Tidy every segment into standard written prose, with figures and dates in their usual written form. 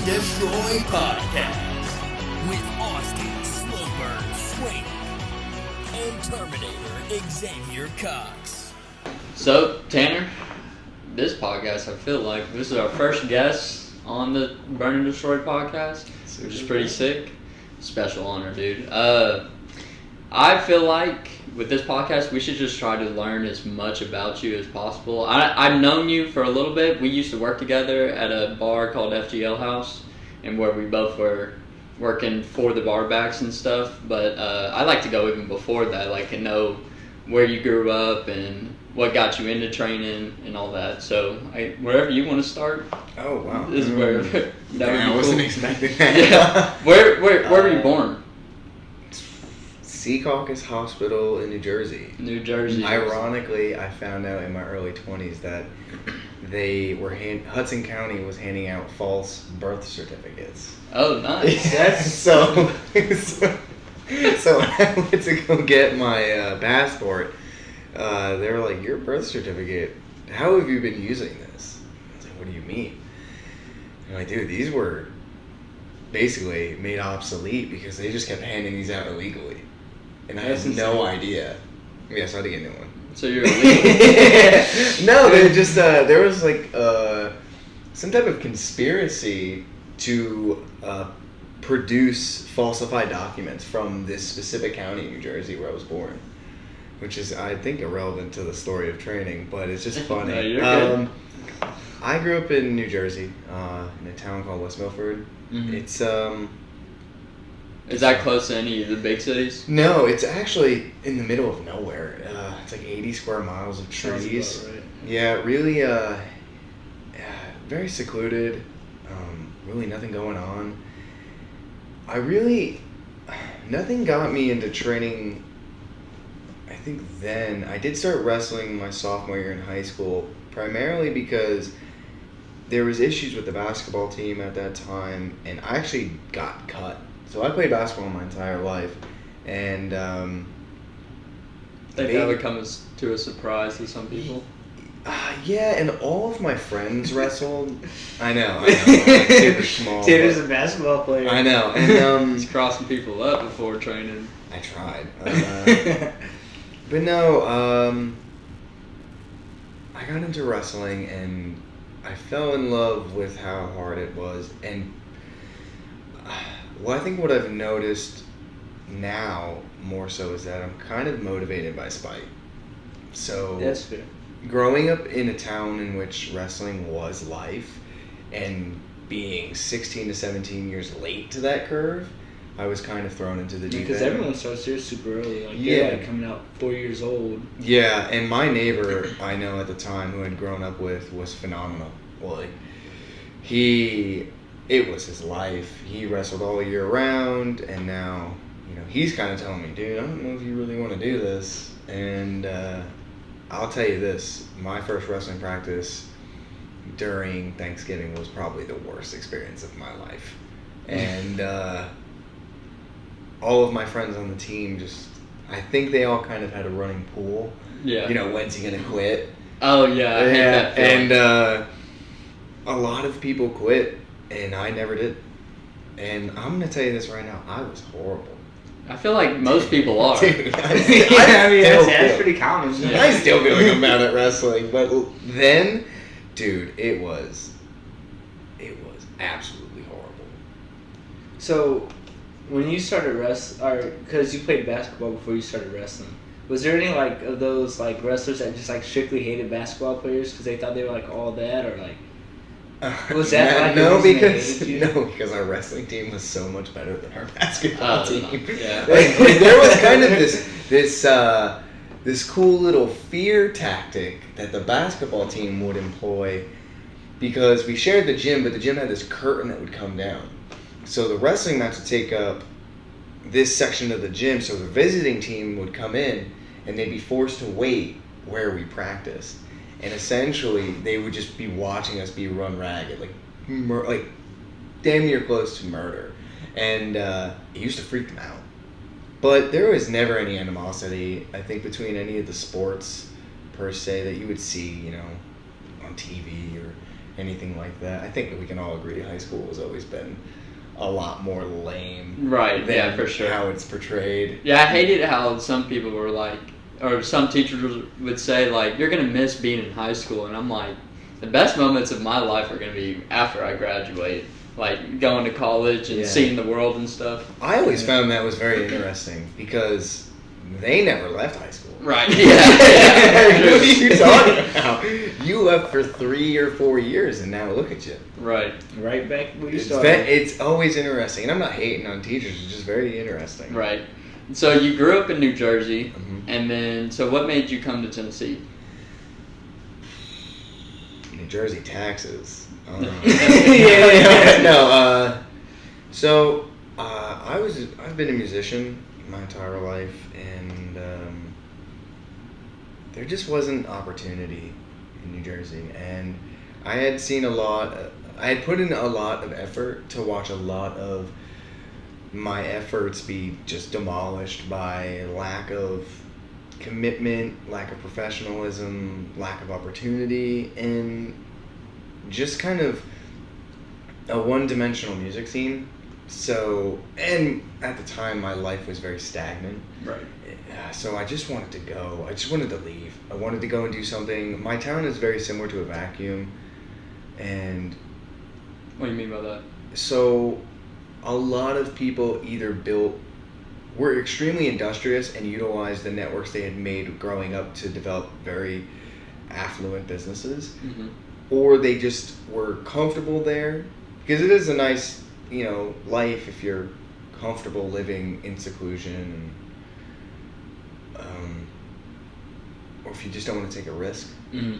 and Destroy podcast with Austin Slowbird Swink and Terminator Xavier Cox. So, Tanner, this podcast, I feel like this is our first guest on the Burn and Destroy podcast, which is pretty sick. Special honor, dude. I feel like with this podcast, we should just try to learn as much about you as possible. I've known you for a little bit. We used to work together at a bar called FGL House, and where we both were working for the barbacks and stuff. But I like to go even before that, like to know where you grew up and what got you into training and all that. So wherever you want to start. Oh wow! This is where that I wasn't expecting that. Yeah. Where were you born? Secaucus Hospital in New Jersey. New Jersey. Ironically, I found out in my early 20s that Hudson County was handing out false birth certificates. Oh, nice. That's so when I went to go get my passport, they were like, "Your birth certificate, how have you been using this?" I was like, "What do you mean?" I'm like, "Dude, these were basically made obsolete because they just kept handing these out illegally." And I had no idea. Yeah, so I had to get a new one. So you're illegal? No, they just there was like some type of conspiracy to produce falsified documents from this specific county in New Jersey where I was born, which is, I think, irrelevant to the story of training, but it's just funny. No, you're good. I grew up in New Jersey, in a town called West Milford. Mm-hmm. It's Is that close to any of the big cities? No, it's actually in the middle of nowhere. It's like 80 square miles of trees. Sounds about right. Yeah, really, very secluded. Really nothing going on. Nothing got me into training. I think then I did start wrestling my sophomore year in high school, primarily because there was issues with the basketball team at that time, and I actually got cut. So I played basketball my entire life, and I think that would come as to a surprise to some people. Yeah, and all of my friends wrestled. I know. Like, super small. Tanner's a basketball player. I know, and He's crossing people up before training. I tried, but no. I got into wrestling, and I fell in love with how hard it was, and I think what I've noticed now more so is that I'm kind of motivated by spite. So That's fair. Growing up in a town in which wrestling was life, and being 16 to 17 years late to that curve, I was kind of thrown into the deep end. Because everyone starts there super early. Like, Yeah. they're like coming out 4 years old. Yeah, and my neighbor I know at the time who I'd grown up with was phenomenal. Well, it was his life. He wrestled all year round, and now, he's kind of telling me, "Dude, I don't know if you really want to do this." And I'll tell you this, my first wrestling practice during Thanksgiving was probably the worst experience of my life. And all of my friends on the team I think they all kind of had a running pool. Yeah. When's he going to quit? Oh, yeah. I hate that feeling. And a lot of people quit, and I never did. And I'm going to tell you this right now, I was horrible. I feel like most people are. Dude, That's pretty common. Yeah. I still feel like I'm bad at wrestling, but then, dude, it was absolutely horrible. So, when you started wrestling, because you played basketball before you started wrestling, was there any of those wrestlers that just strictly hated basketball players because they thought they were all that, or was that no, the reason they hated you? because our wrestling team was so much better than our basketball team. Yeah. There was kind of this cool little fear tactic that the basketball team would employ, because we shared the gym, but the gym had this curtain that would come down. So the wrestling match would take up this section of the gym, so the visiting team would come in and they'd be forced to wait where we practiced. And essentially, they would just be watching us be run ragged, like damn near close to murder. And it used to freak them out. But there was never any animosity, I think, between any of the sports per se that you would see, on TV or anything like that. I think that we can all agree high school has always been a lot more lame. Right, than yeah, for sure. How it's portrayed. Yeah, I hated how some people were like, or some teachers would say, like, you're going to miss being in high school. And I'm like, the best moments of my life are going to be after I graduate. Like, going to college and seeing the world and stuff. I always found that was very interesting because they never left high school. Right, yeah. What are you talking about? You left for 3 or 4 years and now look at you. Right. Right back where you started. It's always interesting. And I'm not hating on teachers, it's just very interesting. Right. So you grew up in New Jersey, Mhm. and then, so what made you come to Tennessee? New Jersey taxes. Yeah. No, so I've been a musician my entire life, and there just wasn't opportunity in New Jersey, and I had seen I had put in a lot of effort to watch a lot of my efforts be just demolished by lack of commitment, lack of professionalism, lack of opportunity, and just kind of a one-dimensional music scene. So, and at the time my life was very stagnant. Right. So I just wanted to go. I just wanted to leave. I wanted to go and do something. My town is very similar to a vacuum. And What do you mean by that? so a lot of people were extremely industrious and utilized the networks they had made growing up to develop very affluent businesses. Mm-hmm. Or they just were comfortable there, because it is a nice, life if you're comfortable living in seclusion, and or if you just don't want to take a risk. Mm-hmm.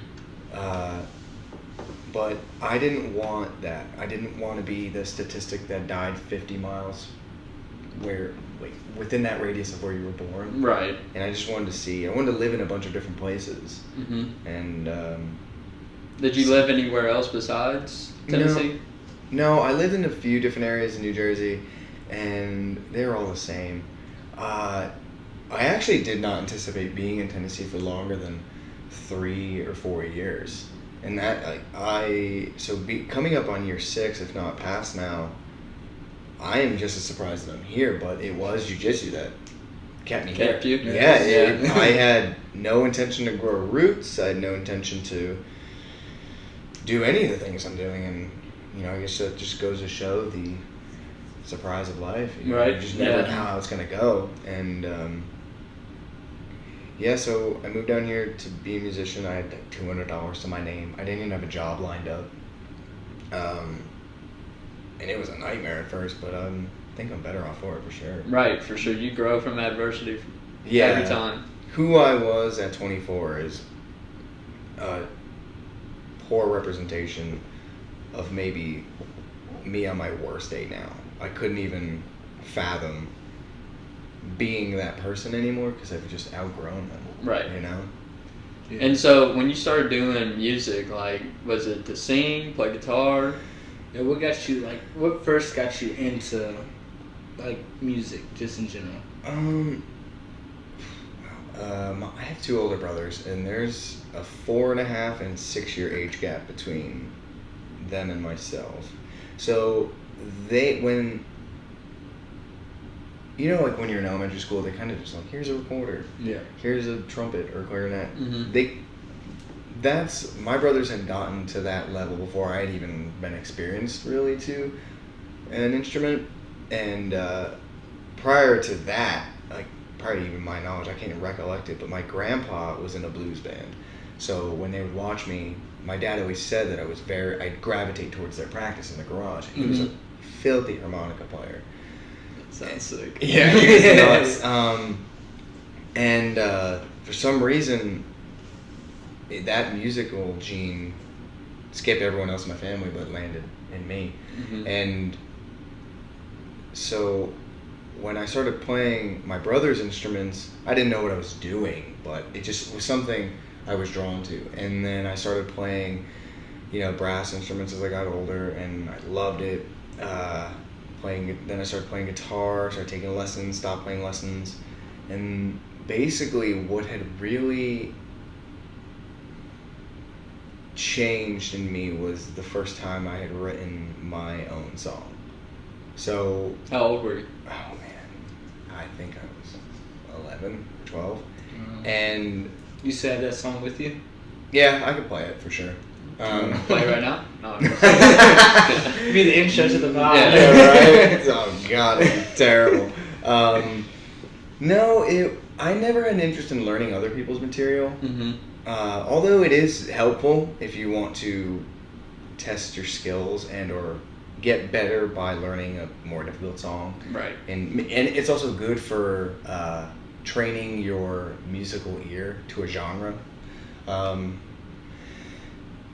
But I didn't want that. I didn't want to be the statistic that died 50 miles within that radius of where you were born. Right. And I just wanted to live in a bunch of different places. Mm-hmm. And Did you live anywhere else besides Tennessee? No, I lived in a few different areas in New Jersey, and they're all the same. I actually did not anticipate being in Tennessee for longer than 3 or 4 years. And that, coming up on year 6, if not past now, I am just as surprised that I'm here, but it was JiuJitsu that kept me Kept here. you? Yeah. I had no intention to grow roots. I had no intention to do any of the things I'm doing, and I guess that just goes to show the surprise of life. Right. You just never know how it's gonna go, and so I moved down here to be a musician. I had like $200 to my name. I didn't even have a job lined up, and it was a nightmare at first, but I think I'm better off for it for sure. Right, for sure. You grow from adversity Yeah. every time. Who I was at 24 is a poor representation of maybe me on my worst day now. I couldn't even fathom being that person anymore because I've just outgrown them. Right. Yeah. And so when you started doing music, like, was it to sing, play guitar? Yeah, what first got you into, music, just in general? I have 2 older brothers, and there's a 4.5 and 6 year age gap between them and myself. So when you're in elementary school, they kind of just here's a recorder, here's a trumpet or clarinet. Mm-hmm. My brothers had gotten to that level before I had even been experienced really to an instrument, and prior to that, prior to even my knowledge, I can't recollect it, but my grandpa was in a blues band. So when they would watch me, my dad always said that I'd gravitate towards their practice in the garage. He was a filthy harmonica player. That sounds sick. Yeah, he was nuts. And for some reason, that musical gene skipped everyone else in my family, but landed in me. Mm-hmm. And so when I started playing my brother's instruments, I didn't know what I was doing, but it just was something I was drawn to. And then I started playing, brass instruments as I got older, and I loved it. Then I started playing guitar, started taking lessons, stopped playing lessons. And basically what had really changed in me was the first time I had written my own song. So How old were you? oh man, I think I was 11 or 12, and You still have that song with you? yeah, I could play it for sure. Play right now? No. Be the intro to the vibe. Yeah, right. Oh god, it's terrible. No, I never had an interest in learning other people's material. Mm-hmm. Although it is helpful if you want to test your skills and or get better by learning a more difficult song. Right. And it's also good for training your musical ear to a genre.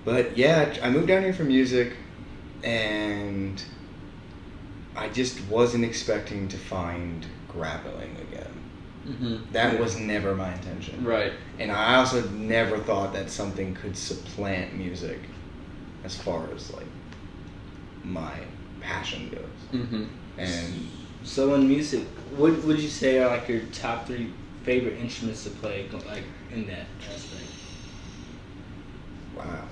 But yeah, I moved down here for music, and I just wasn't expecting to find grappling again. Mm-hmm. That was never my intention. Right. And I also never thought that something could supplant music as far as like my passion goes. Mm-hmm. And So in music, what would you say are like your top 3 favorite instruments to play, like in that aspect? wow,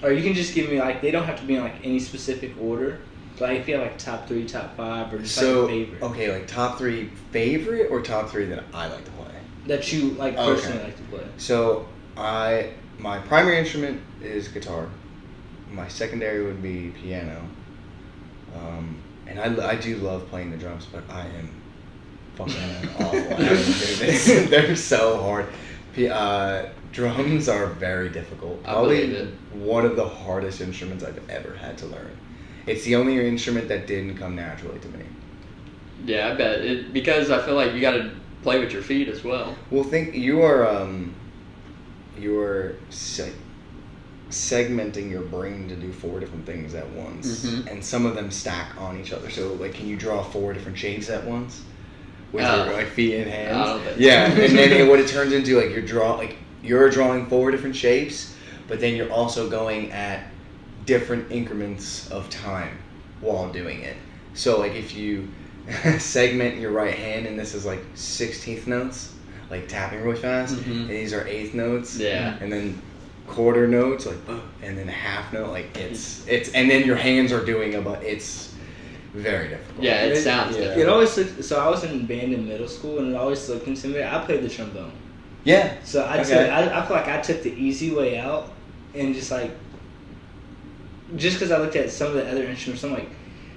Or you can just give me like, they don't have to be in like any specific order. Like if you have like top 3, top 5, or just so like a favorite okay, like top 3 favorite or top 3 that I like to play. that you like Okay. personally like to play. So my primary instrument is guitar. My secondary would be piano. And I do love playing the drums, but I am fucking awful at them. They're so hard. Drums are very difficult. I believe Probably it. one of the hardest instruments I've ever had to learn. It's the only instrument that didn't come naturally to me. Yeah, I bet it, because I feel like you got to play with your feet as well. Well, think you are segmenting your brain to do 4 different things at once, Mhm. and some of them stack on each other. So, like, can you draw 4 different shapes at once with Oh. your like feet and hands? I don't think so. Yeah, and then what it turns into, like, you're drawing 4 different shapes, but then you're also going at different increments of time while doing it. So, like, if you segment your right hand, and this is like 16th notes, like tapping really fast, Mhm. and these are 8th notes, Yeah. and then quarter notes, like, and then a half note, like it's, and then your hands are doing it's very difficult. Yeah, it sounds Yeah. different. It always looked, so I was in band in middle school, and it always looked intimidating. I played the trombone, Yeah. so I Okay. I feel like I took the easy way out, and just because I looked at some of the other instruments, I'm like,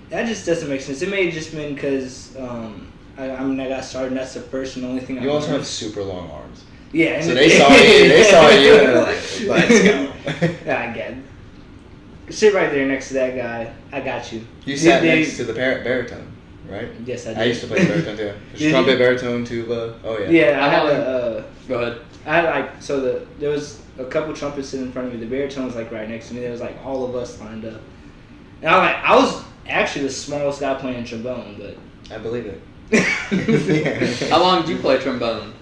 that just doesn't make sense. It may have just been because I got started, and that's the first and only thing I You also learned. have super long arms. Yeah, and So they saw you, and they're like, let's go. Yeah, I get it. Sit right there next to that guy. I got you. You sat They- next to the baritone, right? Yes, I did. I used to play baritone too. Did you? Trumpet, baritone, tuba. Oh yeah. Yeah, I How had long- Go ahead. I had there was a couple trumpets sitting in front of me. The baritone was like right next to me. There was like all of us lined up, and I was actually the smallest guy playing trombone, but I believe it. How long did you play trombone?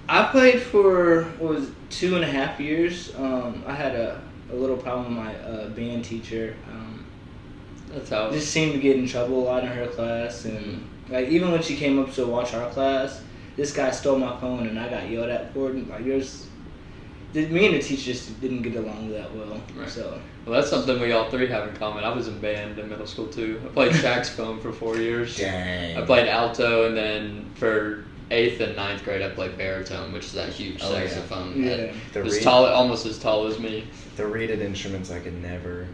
I played for 2.5 years. I had a little problem with my band teacher. That's how. Just seemed to get in trouble a lot in her class, and like even when she came up to watch our class, this guy stole my phone, and I got yelled at for it. Like me and the teacher just didn't get along that well. Right. So Well, that's something we all 3 have in common. I was in band in middle school too. I played saxophone for 4 years. Dang. I played alto, and then for 8th and 9th grade, I played baritone, which is that huge Oh, yeah. saxophone. Yeah. That The was reed- almost as tall as me. The reeded instruments I could never.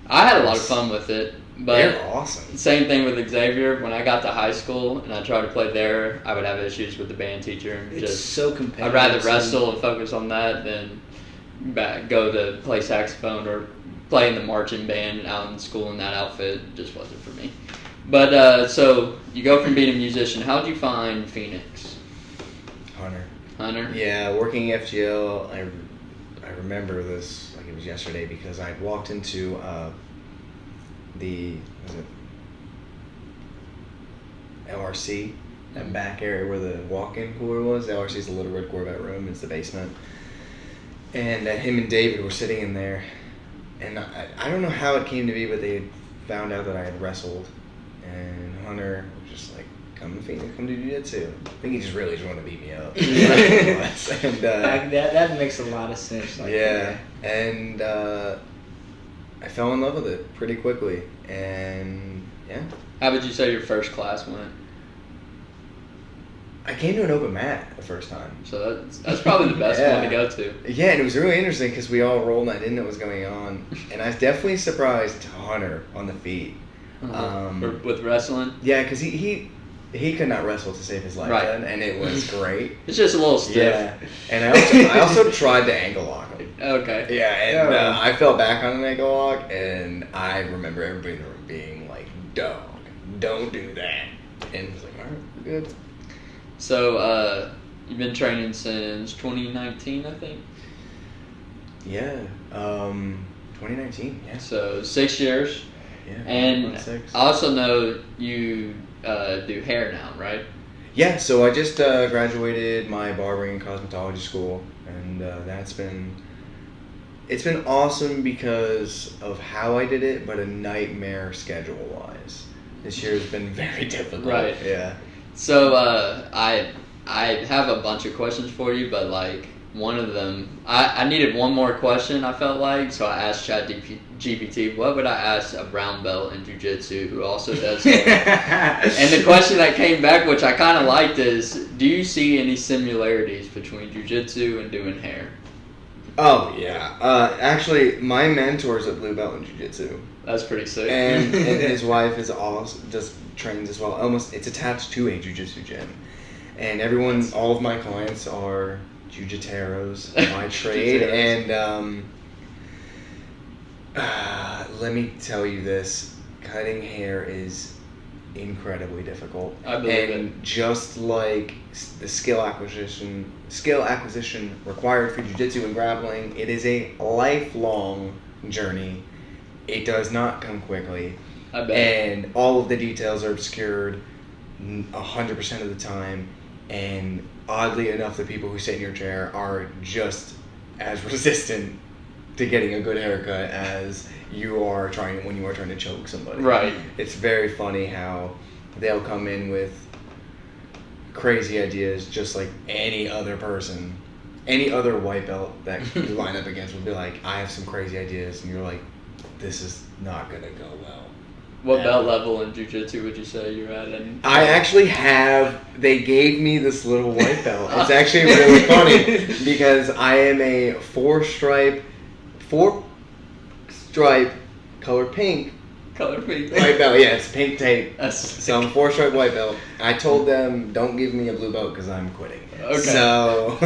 I had a lot of fun with it, but They're awesome. same thing with Xavier. When I got to high school and I tried to play there, I would have issues with the band teacher. And it's just so competitive. I'd rather so- wrestle and focus on that than go to play saxophone or play in the marching band out in school in that outfit. It just wasn't for me. But so you go from being a musician. How did you find Phoenix? Hunter? Yeah, working FGL, I remember this like it was yesterday because I walked into the LRC, that back area where the walk-in cooler was. The LRC is the Little Red Corvette room. It's the basement. And him and David were sitting in there, and I don't know how it came to be, but they had found out that I had wrestled, and Hunter was just like come to Phoenix, come to jiu-jitsu. I think he just really wanted to beat me up. And, that makes a lot of sense. Like, yeah, and I fell in love with it pretty quickly, and yeah. How would you say your first class went? I came to an open mat the first time. So that's probably the best one to go to. Yeah, and it was really interesting because we all rolled and I didn't know what was going on. And I was definitely surprised Hunter on the feet. With wrestling? Yeah, because he could not wrestle to save his life then, and it was great. It's just a little stiff. Yeah, and I also tried to ankle lock him. Okay. Yeah, and I fell back on an ankle lock, and I remember everybody in the room being like, "Dog, don't do that." And I was like, "All right, good." So, you've been training since 2019, I think? Yeah, 2019, yeah. So, 6 years. Yeah, and 6. I also know you do hair now, right? Yeah, so I just graduated my barbering and cosmetology school, and it's been awesome because of how I did it, but a nightmare schedule-wise. This year has been very difficult. Right. Yeah. So, I have a bunch of questions for you, but, like, one of them, I needed one more question, I felt like, so I asked ChatGPT, what would I ask a brown belt in jiu-jitsu who also does hair? And the question that came back, which I kind of liked, is, do you see any similarities between jiu-jitsu and doing hair? Oh, yeah. Actually, my mentor is a blue belt in jiu-jitsu. That's pretty sick. And his wife is also just trains as well. It's attached to a jiu-jitsu gym. And all of my clients are jiu-jiteros by trade. And let me tell you this, cutting hair is incredibly difficult. I believe and just like the skill acquisition required for jiu-jitsu and grappling, it is a lifelong journey. It does not come quickly. I bet. And all of the details are obscured 100% of the time. And oddly enough, the people who sit in your chair are just as resistant to getting a good haircut as you are when you are trying to choke somebody. Right. It's very funny how they'll come in with crazy ideas just like any other person. Any other white belt that you line up against will be like, I have some crazy ideas, and you're like, this is not going to go well. What belt level in jiu-jitsu would you say you're at? I actually they gave me this little white belt. It's actually really funny because I am a four stripe, color pink. Color pink. White belt, yeah, it's pink tape. That's so I'm a 4-stripe white belt. I told them, don't give me a blue belt because I'm quitting. Okay. So,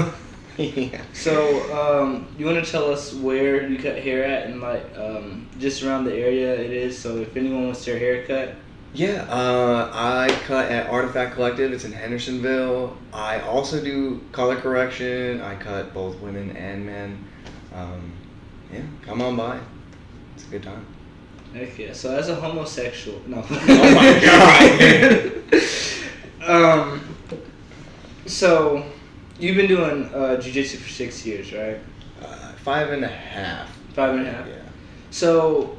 yeah. So, you want to tell us where you cut hair at and, like, just around the area it is, so if anyone wants their haircut? Yeah, I cut at Artifact Collective. It's in Hendersonville. I also do color correction. I cut both women and men. Yeah, come on by. It's a good time. Heck yeah. So as a homosexual, no. Oh my god. So you've been doing jiu-jitsu for 6 years, right? 5.5. 5.5. Yeah. So,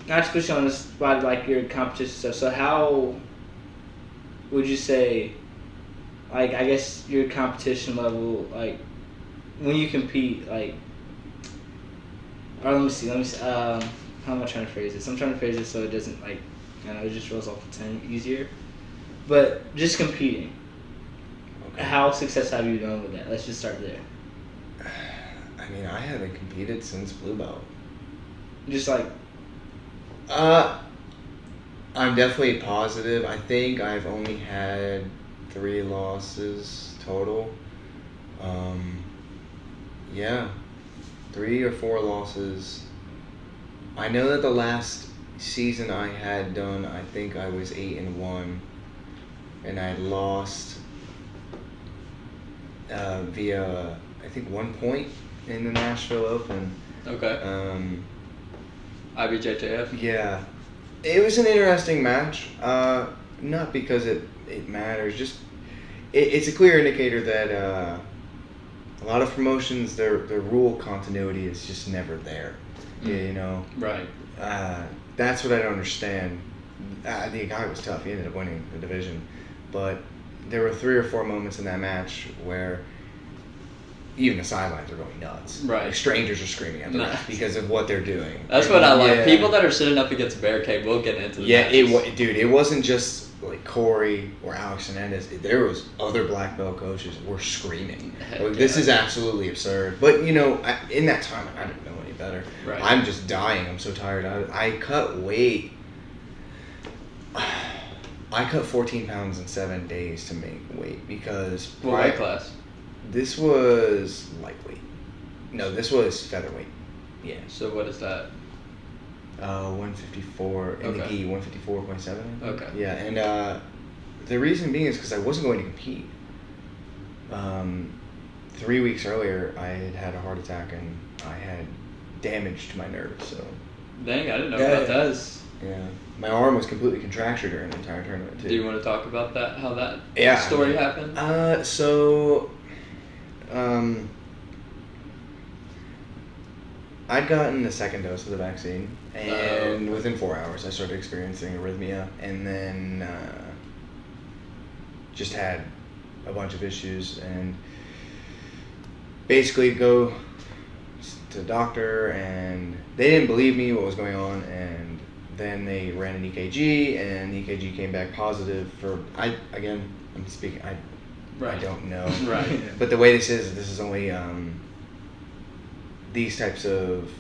not to put you on the spot, like your competition stuff. So how would you say, like, I guess your competition level, like, when you compete, like, or let me see, how am I trying to phrase this? I'm trying to phrase it so it doesn't, like, I don't know, it just rolls off the tongue easier. But just competing, okay. How successful have you done with that? Let's just start there. I mean, I haven't competed since blue belt. Just like... I'm definitely positive. I think I've only had 3 losses total. Yeah. 3 or 4 losses. I know that the last season I had done, I think I was 8-1, and I lost via, I think, 1 point in the Nashville Open. Okay. IBJJF? Yeah. It was an interesting match. Not because it matters, just it's a clear indicator that a lot of promotions, their rule continuity is just never there. You know? Right. That's what I don't understand. The guy was tough. He ended up winning the division. But there were 3 or 4 moments in that match where even the sidelines are going nuts. Right. Like strangers are screaming at the refs because of what they're doing. That's what I like. People that are sitting up against a barricade will get into the matches. Dude, it wasn't just like Corey or Alex Hernandez. There was other black belt coaches were screaming. Like, this is absolutely absurd. But, you know, in that time, I didn't know any better. Right. I'm just dying. I'm so tired. I cut weight. I cut 14 pounds in 7 days to make weight because... What weight class? This was lightweight. No, this was featherweight. Yeah. So what is that? 154 in the gi, 154.7. Okay. Yeah, and the reason being is because I wasn't going to compete. 3 weeks earlier, I had a heart attack and I had damage to my nerves. So. Dang, I didn't know about that. Yeah, my arm was completely contractured during the entire tournament too. Do you want to talk about that? How that story happened? I'd gotten the second dose of the vaccine, and within 4 hours I started experiencing arrhythmia, and then just had a bunch of issues, and basically go to the doctor, and they didn't believe me what was going on, and then they ran an EKG, and the EKG came back positive for, I don't know. Right. But the way this is only, these types of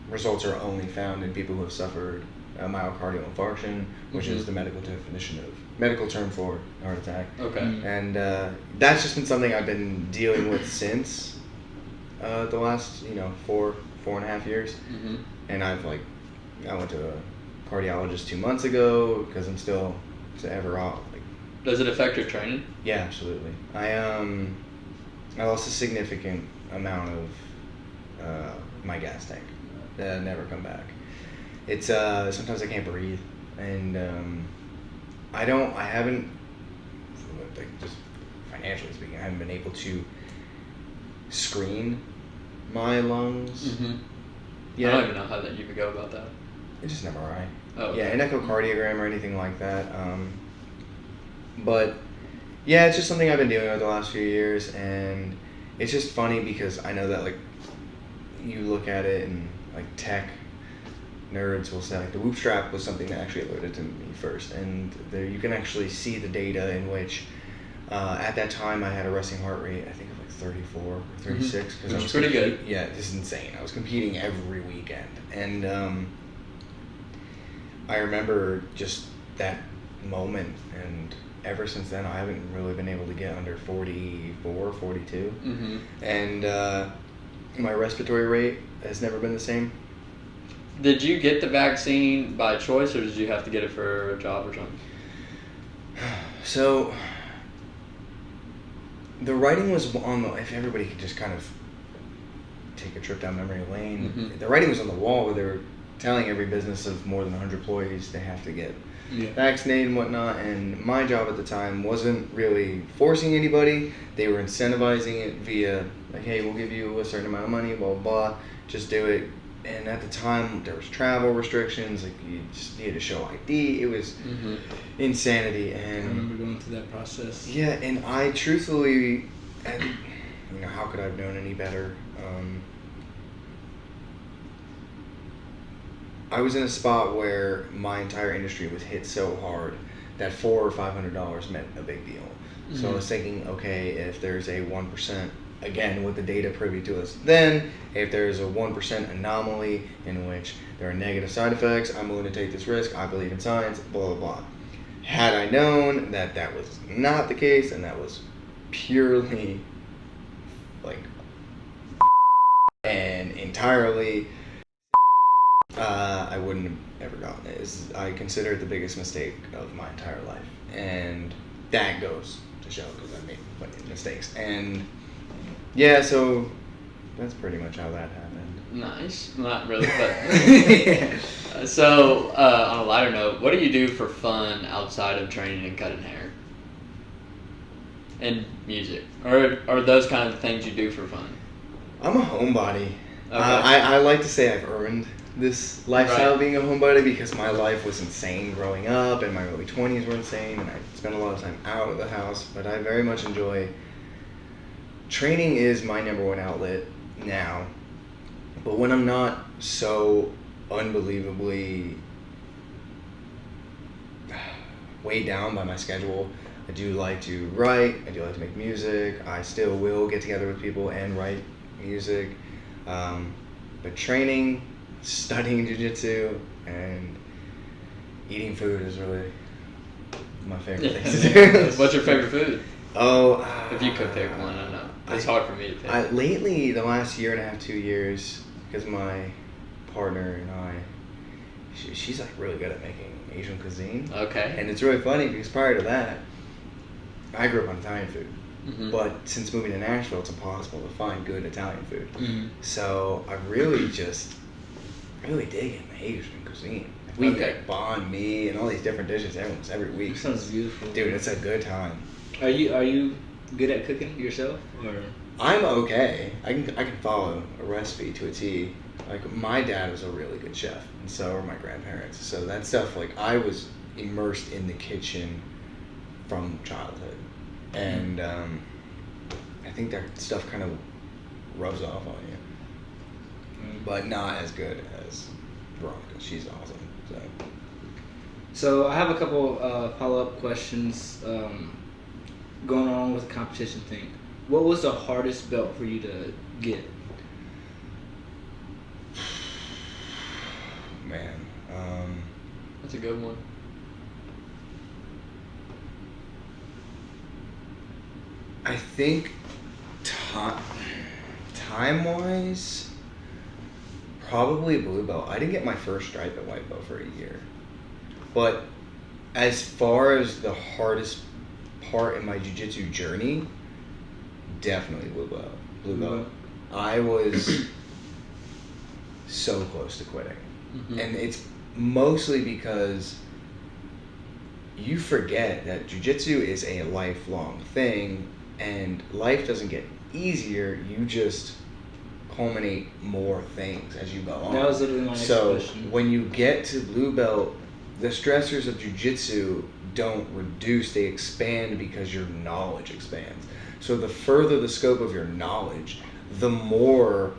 results are only found in people who have suffered a myocardial infarction, which is the medical term for a heart attack. Okay. And that's just been something I've been dealing with since the last, 4.5 years. Mm-hmm. And I went to a cardiologist 2 months ago because I'm still ever off. Does it affect your training? Yeah, absolutely. I lost a significant amount of my gas tank. Never come back. It's sometimes I can't breathe, and I haven't, just financially speaking, I haven't been able to screen my lungs. Mm-hmm. Yeah. I don't even know how that you would go about that. It's just an MRI. Oh. Okay. Yeah, an echocardiogram or anything like that. But yeah, it's just something I've been dealing with the last few years, and it's just funny because I know that you look at it and tech nerds will say the whoop strap was something that actually alerted to me first, and there you can actually see the data in which at that time I had a resting heart rate I think of 34 or 36 because which is pretty good. Yeah, this is insane. I was competing every weekend, and I remember just that moment, and ever since then I haven't really been able to get under 44, 42. Mm-hmm. And my respiratory rate has never been the same. Did you get the vaccine by choice, or did you have to get it for a job or something? So the writing was on the, if everybody could just kind of take a trip down memory lane, the writing was on the wall where they were telling every business of more than 100 employees they have to get vaccinated and whatnot, and my job at the time wasn't really forcing anybody. They were incentivizing it via hey, we'll give you a certain amount of money, blah blah blah, just do it. And at the time there was travel restrictions, you just needed to show ID. It was insanity. And I remember going through that process. Yeah, and I truthfully, how could I have known any better? I was in a spot where my entire industry was hit so hard that $400 or $500 meant a big deal. So I was thinking, okay, if there's a 1%, again with the data privy to us, then if there's a 1% anomaly in which there are negative side effects, I'm willing to take this risk. I believe in science, blah, blah, blah. Had I known that that was not the case and that was purely and entirely, I wouldn't have ever gotten it. I consider it the biggest mistake of my entire life, and that goes to show because I made plenty of mistakes. And yeah, so that's pretty much how that happened. Nice. Not really, but so on a lighter note, what do you do for fun outside of training and cutting hair and music, or those kind of things you do for fun? I'm a homebody. Okay. I like to say I've earned this lifestyle Right. being a homebody because my life was insane growing up and my early 20s were insane and I spent a lot of time out of the house, but I very much enjoy training is my number one outlet now. But when I'm not so unbelievably weighed down by my schedule, I do like to write, I do like to make music, I still will get together with people and write music. But training, studying jiu-jitsu, and eating food is really my favorite things to do. What's your favorite food? Oh, If you could pick one, I know. It's hard for me to pick. Lately, the last year and a half, 2 years, because my partner and I, she's like really good at making Asian cuisine. Okay. And it's really funny because prior to that, I grew up on Italian food. Mm-hmm. But since moving to Nashville, it's impossible to find good Italian food. Mm-hmm. So I really dig in the Asian cuisine. We Okay. get banh mi and all these different dishes every week. Sounds beautiful. Dude, it's a good time. Are you good at cooking yourself, or? I'm okay. I can follow a recipe to a T. Like my dad was a really good chef, and so were my grandparents. So that stuff, like I was immersed in the kitchen from childhood, and I think that stuff kind of rubs off on you, but not as good as Veronica. She's awesome. So I have a couple follow-up questions going on with the competition thing. What was the hardest belt for you to get? Man, That's a good one. I think time-wise, probably blue belt. I didn't get my first stripe at white belt for a year. But as far as the hardest part in my jiu-jitsu journey, definitely blue belt. Blue belt. I was so close to quitting. Mm-hmm. And it's mostly because you forget that jiu-jitsu is a lifelong thing, and life doesn't get easier. You just culminate more things as you go on. That was literally my next question. So when you get to blue belt, the stressors of jiu-jitsu don't reduce, they expand because your knowledge expands. So the further the scope of your knowledge, the more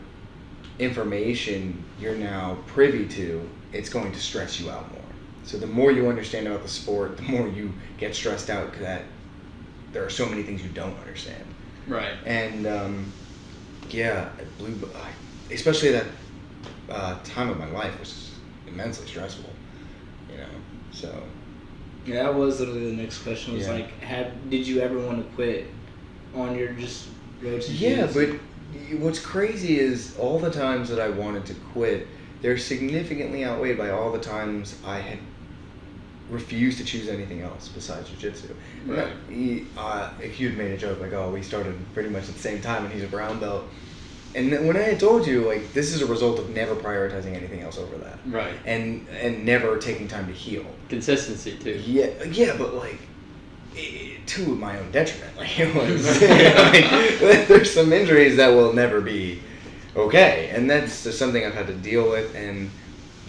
information you're now privy to, it's going to stress you out more. So the more you understand about the sport, the more you get stressed out that there are so many things you don't understand. Right. And yeah, especially that time of my life was immensely stressful, you know. So Yeah, that was literally the next question. Was Yeah. like, did you ever want to quit on your just road to yeah, jiu-jitsu? but what's crazy is all the times that I wanted to quit, they're significantly outweighed by all the times I had refused to choose anything else besides jiu-jitsu. Right. If you'd made a joke like, oh, we started pretty much at the same time and he's a brown belt. And then when I had told you, like, this is a result of never prioritizing anything else over that. Right. And never taking time to heal. Consistency too. Yeah, but like, to my own detriment. Like, it was, like, there's some injuries that will never be okay. And that's just something I've had to deal with. And,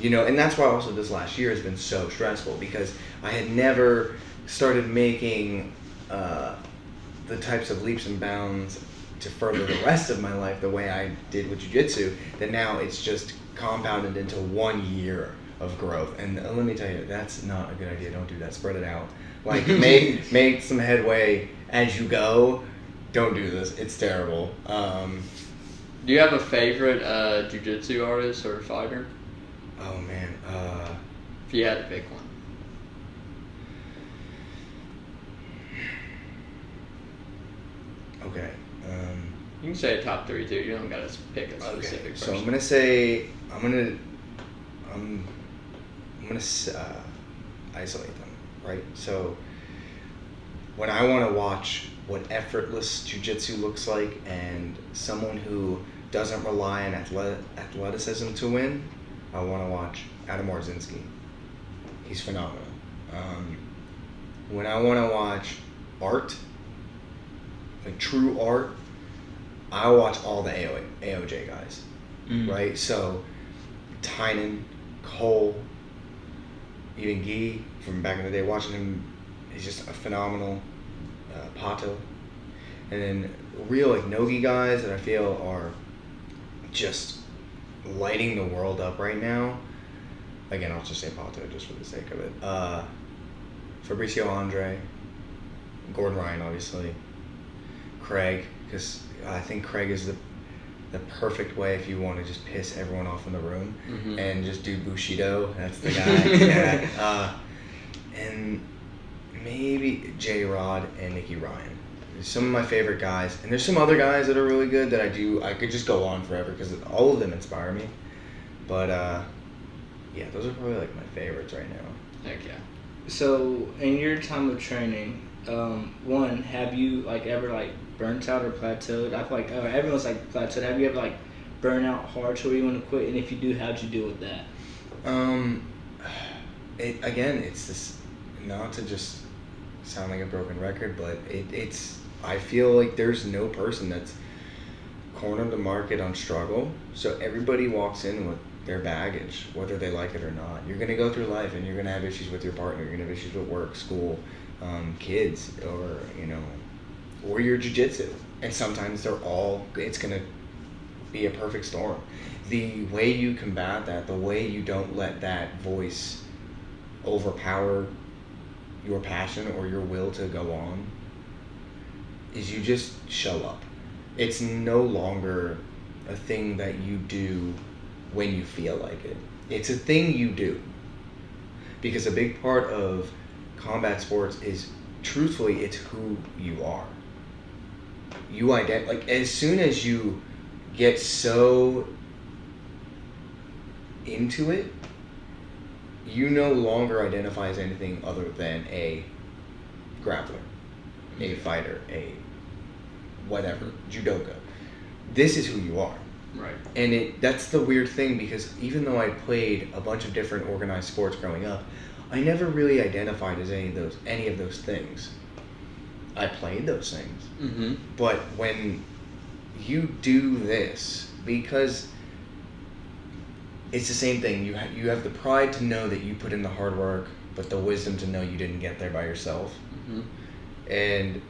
you know, and that's why also this last year has been so stressful, because I had never started making the types of leaps and bounds to further the rest of my life the way I did with jiu-jitsu, that now it's just compounded into 1 year of growth. And let me tell you, that's not a good idea. Don't do that. Spread it out. Like, make some headway as you go. Don't do this. It's terrible. Do you have a favorite jiu-jitsu artist or fighter? Oh, man. If you had to pick one. Okay. You can say a top three too. You don't gotta pick a specific Okay. person. So I'm gonna say isolate them, right? So when I want to watch what effortless jiu-jitsu looks like and someone who doesn't rely on athleticism to win, I want to watch Adam Warzinski. He's phenomenal. When I want to watch art, like true art, I watch all the AOJ guys. right? So, Tynan, Cole, even Guy from back in the day, watching him, he's just a phenomenal. Pato, and then real like Nogi guys that I feel are just lighting the world up right now. Again, I'll just say Pato just for the sake of it. Fabricio Andre, Gordon Ryan, obviously, Craig, because I think Craig is the perfect way if you want to just piss everyone off in the room and just do Bushido. That's the guy. Yeah. And maybe J-Rod and Nicky Ryan. Some of my favorite guys, and there's some other guys that are really good that I could just go on forever because all of them inspire me. But yeah, those are probably like my favorites right now. Heck yeah. So in your time of training, one, have you like ever like burnt out or plateaued? I feel like everyone's like plateaued. Have you ever like burnt out hard to where you want to quit? And if you do, how'd you deal with that? It's this, not to just sound like a broken record, but it's I feel like there's no person that's cornered the market on struggle. So everybody walks in with their baggage, whether they like it or not. You're going to go through life and you're going to have issues with your partner. You're going to have issues with work, school, kids, or your jiu-jitsu. And sometimes it's going to be a perfect storm. The way you combat that, the way you don't let that voice overpower your passion or your will to go on, is you just show up. It's no longer a thing that you do when you feel like it. It's a thing you do. Because a big part of combat sports is, truthfully, it's who you are. You like as soon as you get so into it, you no longer identify as anything other than a grappler, a fighter, a whatever, judoka. This is who you are. Right. And that's the weird thing, because even though I played a bunch of different organized sports growing up, I never really identified as any of those things. I played those things. But when you do this, because it's the same thing, you have the pride to know that you put in the hard work, but the wisdom to know you didn't get there by yourself. And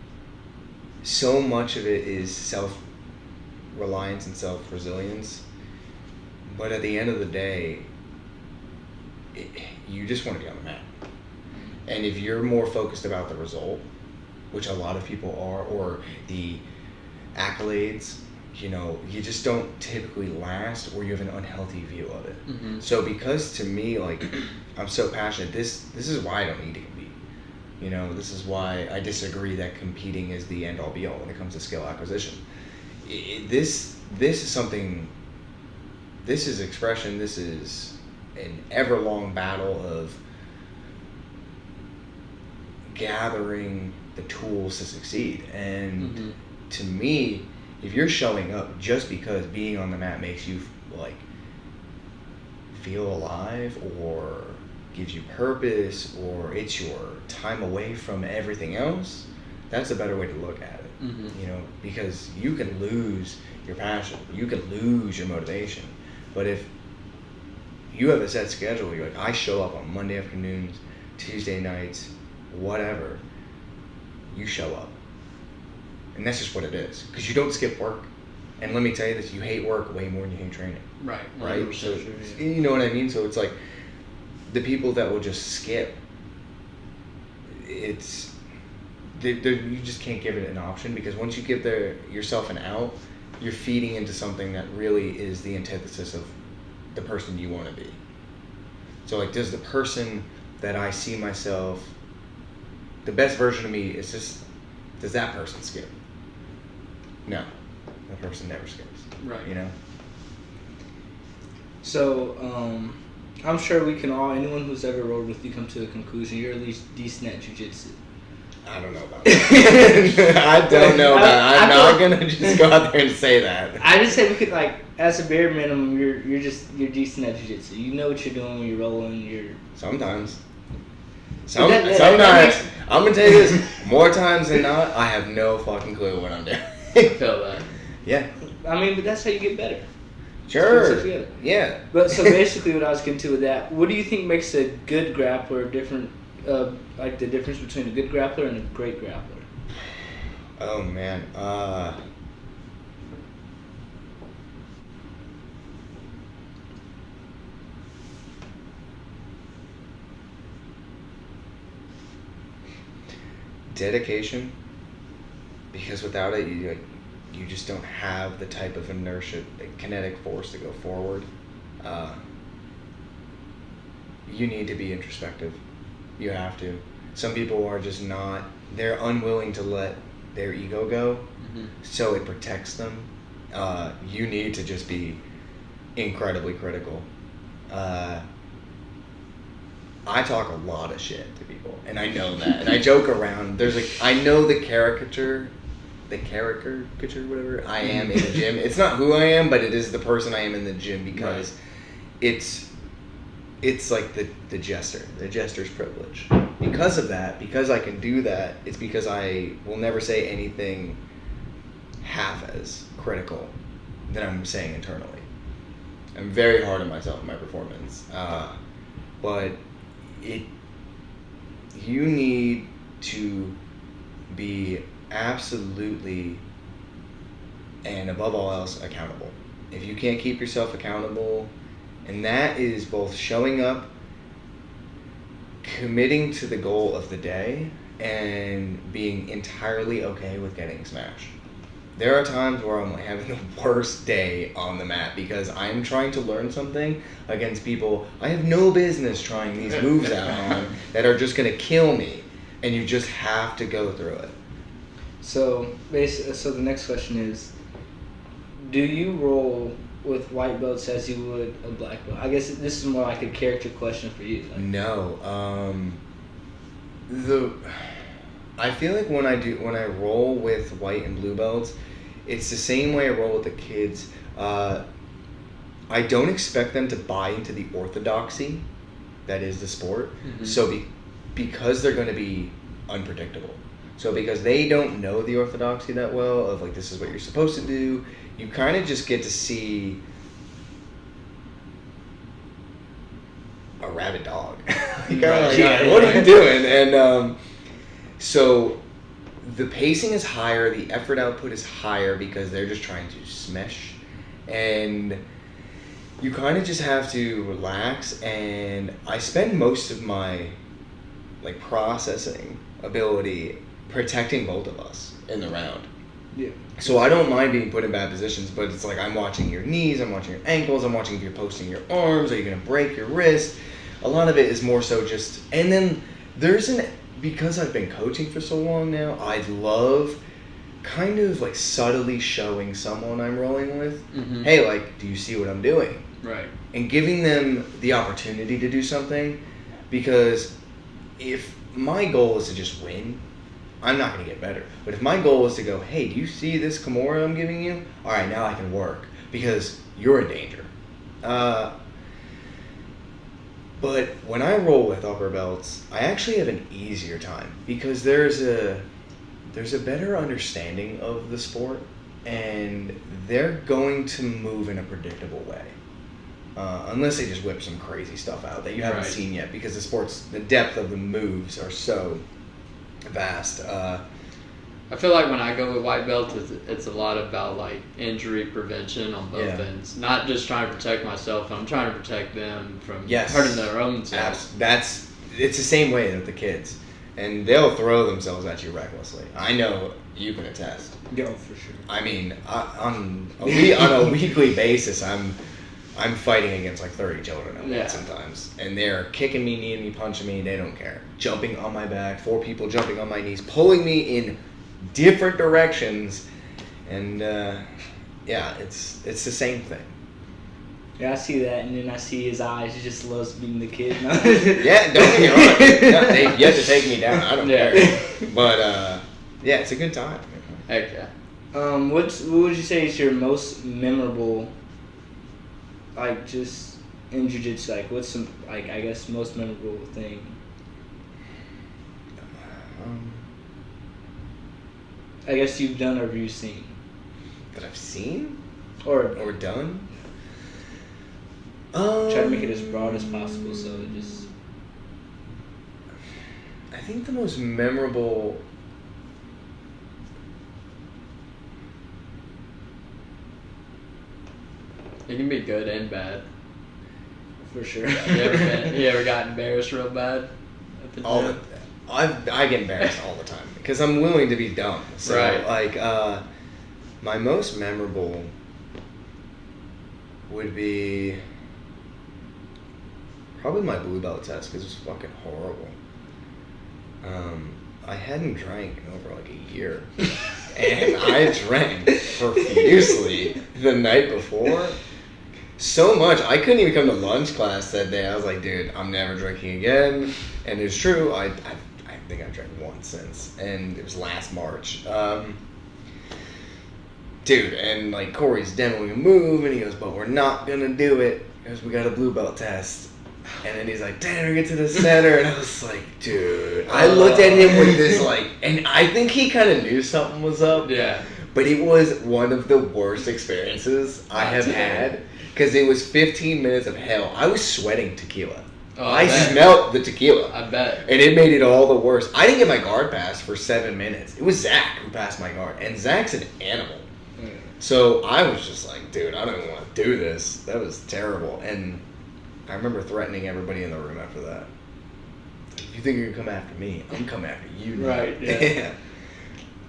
so much of it is self-reliance and self-resilience, but at the end of the day, you just want to be on the mat. And if you're more focused about the result, which a lot of people are, or the accolades, you just don't typically last, or you have an unhealthy view of it. So because to me, like, I'm so passionate, this is why I don't need to compete. This is why I disagree that competing is the end all be all when it comes to skill acquisition. This is something, this is expression, this is an ever-long battle of gathering the tools to succeed. And to me, if you're showing up just because being on the mat makes you like feel alive, or gives you purpose, or it's your time away from everything else, that's a better way to look at it. Because you can lose your passion, you can lose your motivation, but if you have a set schedule, you're like, I show up on Monday afternoons, Tuesday nights, whatever, you show up. And that's just what it is. Because you don't skip work. And let me tell you this, you hate work way more than you hate training. Right. So, you know what I mean? So it's like, the people that will just skip, you just can't give it an option, because once you give yourself an out, you're feeding into something that really is the antithesis of the person you want to be. So like, does the person that I see myself, the best version of me is just, does that person skip? No, that person never skips. Right. So, I'm sure we can all, anyone who's ever rolled with you, come to a conclusion. You're at least decent at jiu-jitsu. I don't know about that. I don't know about that. I'm not going to just go out there and say that. I just said we could, like, as a bare minimum, you're decent at jiu-jitsu. You know what you're doing when you're rolling. Sometimes. Sometimes. I'm going to tell you this. More times than not, I have no fucking clue what I'm doing. I feel that. Yeah. I mean, but that's how you get better. Sure. Yeah. But so basically, what I was getting to with that, what do you think makes a good grappler different? Like the difference between a good grappler and a great grappler? Oh man. Dedication, because without it, you just don't have the type of inertia, kinetic force to go forward. You need to be introspective. You have to. Some people are just not. They're unwilling to let their ego go, so it protects them. You need to just be incredibly critical. I talk a lot of shit to people, and I know that, and I joke around. I know the caricature, whatever I am in the gym. It's not who I am, but it is the person I am in the gym because it's like the jester, the jester's privilege. Because of that, because I can do that, it's because I will never say anything half as critical than I'm saying internally. I'm very hard on myself in my performance, but you need to be absolutely and above all else accountable. If you can't keep yourself accountable, and that is both showing up, committing to the goal of the day, and being entirely okay with getting smashed. There are times where I'm having the worst day on the mat because I'm trying to learn something against people I have no business trying these moves out on that are just going to kill me, and you just have to go through it. So the next question is, do you roll with white belts as you would a black belt? I guess this is more like a character question for you. No. I feel like when I roll with white and blue belts, it's the same way I roll with the kids. I don't expect them to buy into the orthodoxy that is the sport. So because they're going to be unpredictable. So because they don't know the orthodoxy that well of like this is what you're supposed to do, you kind of just get to see a rabid dog. You kind of what are you doing? And so the pacing is higher, the effort output is higher because they're just trying to smash, and you kind of just have to relax. And I spend most of my like processing ability protecting both of us in the round. Yeah. So I don't mind being put in bad positions, but it's like I'm watching your knees, I'm watching your ankles, I'm watching if you're posting your arms, are you going to break your wrist? A lot of it is more so just, and then because I've been coaching for so long now, I love kind of like subtly showing someone I'm rolling with, hey, like, do you see what I'm doing? Right. And giving them the opportunity to do something, because if my goal is to just win, I'm not going to get better. But if my goal is to go, hey, do you see this Kimura I'm giving you? All right, now I can work because you're in danger. But when I roll with upper belts, I actually have an easier time because there's a better understanding of the sport, and they're going to move in a predictable way. Unless they just whip some crazy stuff out that you haven't seen yet, because the depth of the moves are so vast. I feel like when I go with white belt, it's a lot about like injury prevention on both ends. Not just trying to protect myself, I'm trying to protect them from hurting their own selves. It's the same way with the kids, and they'll throw themselves at you recklessly. I know you can attest. Yeah, for sure. I mean, on a weekly basis, I'm fighting against like 30 children at once sometimes. And they're kicking me, kneeing me, punching me, they don't care. Jumping on my back, 4 people jumping on my knees, pulling me in different directions. And it's the same thing. Yeah, I see that, and then I see his eyes. He just loves being the kid. Yeah, don't get me wrong. They get to take me down. I don't care. But it's a good time. Heck yeah. What would you say is your most memorable, like, just in jiu-jitsu, like, what's some, like, I guess, most memorable thing? I guess you've done or you've seen. That I've seen? Or done? Try to make it as broad as possible, so it just. I think the most memorable. It can be good and bad. For sure. You ever got embarrassed real bad? At the All gym? I get embarrassed all the time because I'm willing to be dumb. So Right. like, my most memorable would be probably my blue belt test because it was fucking horrible. I hadn't drank in over like a year, and I drank profusely the night before. So much, I couldn't even come to lunch class that day. I was like, dude, I'm never drinking again. And it's true, I think I drank once since, and it was last March. Dude, and like Corey's demoing a move, and he goes, but we're not gonna do it because we got a blue belt test. And then he's like, Tanner, get to the center. And I was like, dude. I looked at him with this like, and I think he kind of knew something was up. Yeah. But it was one of the worst experiences I have had because it was 15 minutes of hell. I was sweating tequila. Oh, I bet. smelled the tequila. I bet. And it made it all the worse. I didn't get my guard passed for 7 minutes. It was Zach who passed my guard. And Zach's an animal. So I was just like, dude, I don't even want to do this. That was terrible. And I remember threatening everybody in the room after that. If you think you're going to come after me, I'm coming after you now. Right, yeah.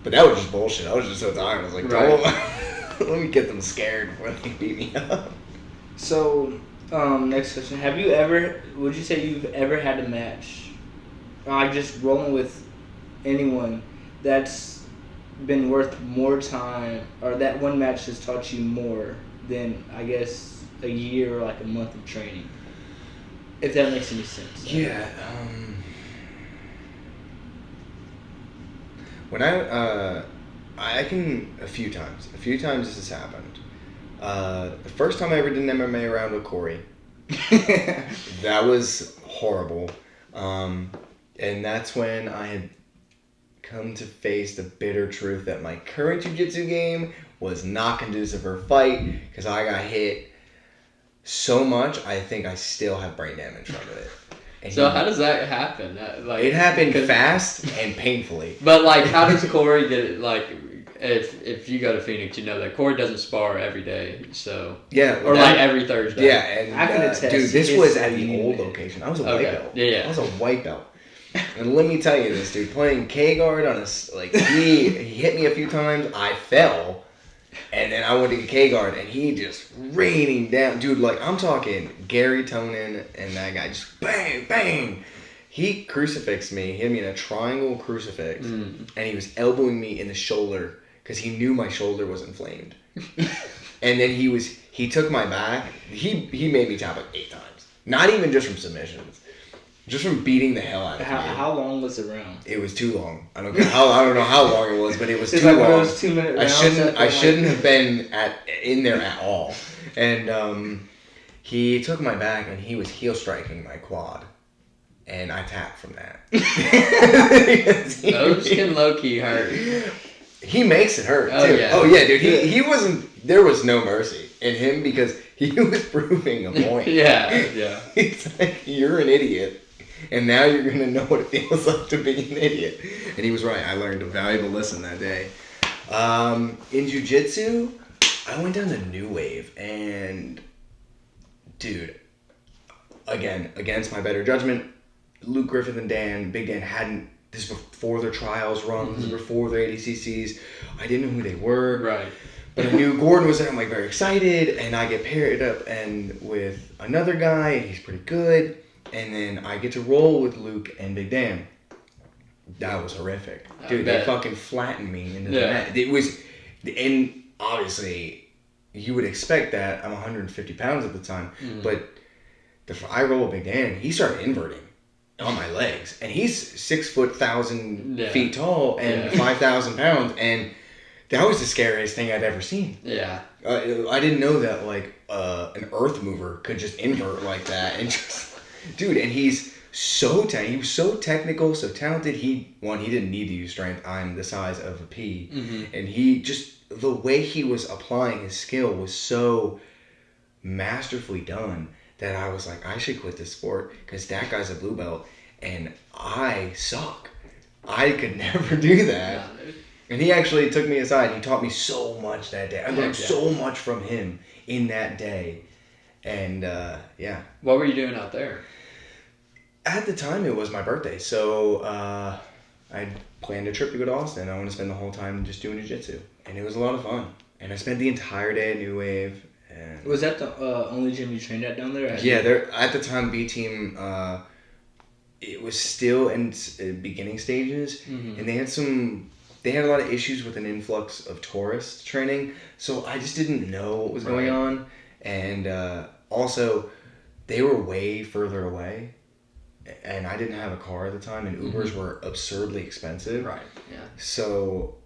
But that was just bullshit. I was just so tired. I was like, Right. let me get them scared before they beat me up. So, next question. Would you say you've ever had a match, just rolling with anyone, that's been worth more time, or that one match has taught you more than, I guess, a year or like a month of training? If that makes any sense. Yeah. When I can, a few times this has happened. The first time I ever did an MMA round with Corey, that was horrible. And that's when I had come to face the bitter truth that my current jiu-jitsu game was not conducive for a fight because I got hit so much, I think I still have brain damage from it. And So how does that happen? Like, it happened fast and painfully. But like, how does Corey get it? Like, if you go to Phoenix, you know that Corey doesn't spar every day, so Yeah. or like every Thursday. Yeah, and I can attest. dude, this It's was at so the unique. old location. I was a white Okay. belt. Yeah. I was a white belt. And let me tell you this, dude. Playing K guard on he hit me a few times. I fell, and then I went to K guard, and he just raining down, dude. Like I'm talking Gary Tonin and that guy just bang bang. He crucifixed me, hit me in a triangle crucifix, and he was elbowing me in the shoulder because he knew my shoulder was inflamed. And then he took my back. He made me tap like 8 times. Not even just from submissions. Just from beating the hell out of me. How long was the round? It was too long. I don't know how long it was, but it was It's too like one of long. those 2-minute I rounds. shouldn't have been in there at all. And he took my back and he was heel striking my quad, and I tapped from that. Those can low key hurt. He makes it hurt Oh, too. yeah. Oh yeah, dude. He wasn't. There was no mercy in him because he was proving a point. Yeah. He's like, you're an idiot, and now you're gonna know what it feels like to be an idiot. And he was right. I learned a valuable lesson that day. In jiu-jitsu, I went down the new wave, and dude, again, against my better judgment, Luke Griffith and Big Dan hadn't. This was before their trials run. This was before their ADCCs. I didn't know who they were. Right. But I knew Gordon was there. I'm like very excited, and I get paired up and with another guy, and he's pretty good. And then I get to roll with Luke and Big Dan. That was horrific, dude. They bet. fucking flattened me into the Yeah. mat. It was, and obviously, you would expect that. I'm 150 pounds at the time, but I roll with Big Dan. He started inverting on my legs, and he's 6 foot 1,000 feet tall and 5,000 pounds, and that was the scariest thing I'd ever seen. Yeah. I didn't know that like an earth mover could just invert like that, and just, dude, and he's so he was so technical, so talented. He didn't need to use strength. I'm the size of a pea, and he just the way he was applying his skill was so masterfully done that I was like, I should quit this sport because that guy's a blue belt and I suck. I could never do that. Nah, dude. And he actually took me aside and he taught me so much that day. I learned Yeah. so much from him in that day. And yeah. What were you doing out there? At the time, it was my birthday. So I planned a trip to go to Austin. I want to spend the whole time just doing jiu-jitsu. And it was a lot of fun. And I spent the entire day at New Wave. And Was that the only gym you trained at down there? yeah, there at the time, B Team, it was still in beginning stages. Mm-hmm. And they had a lot of issues with an influx of tourist training. So I just didn't know what was going on. And also, they were way further away. And I didn't have a car at the time, and Ubers were absurdly expensive. Right. Yeah. So,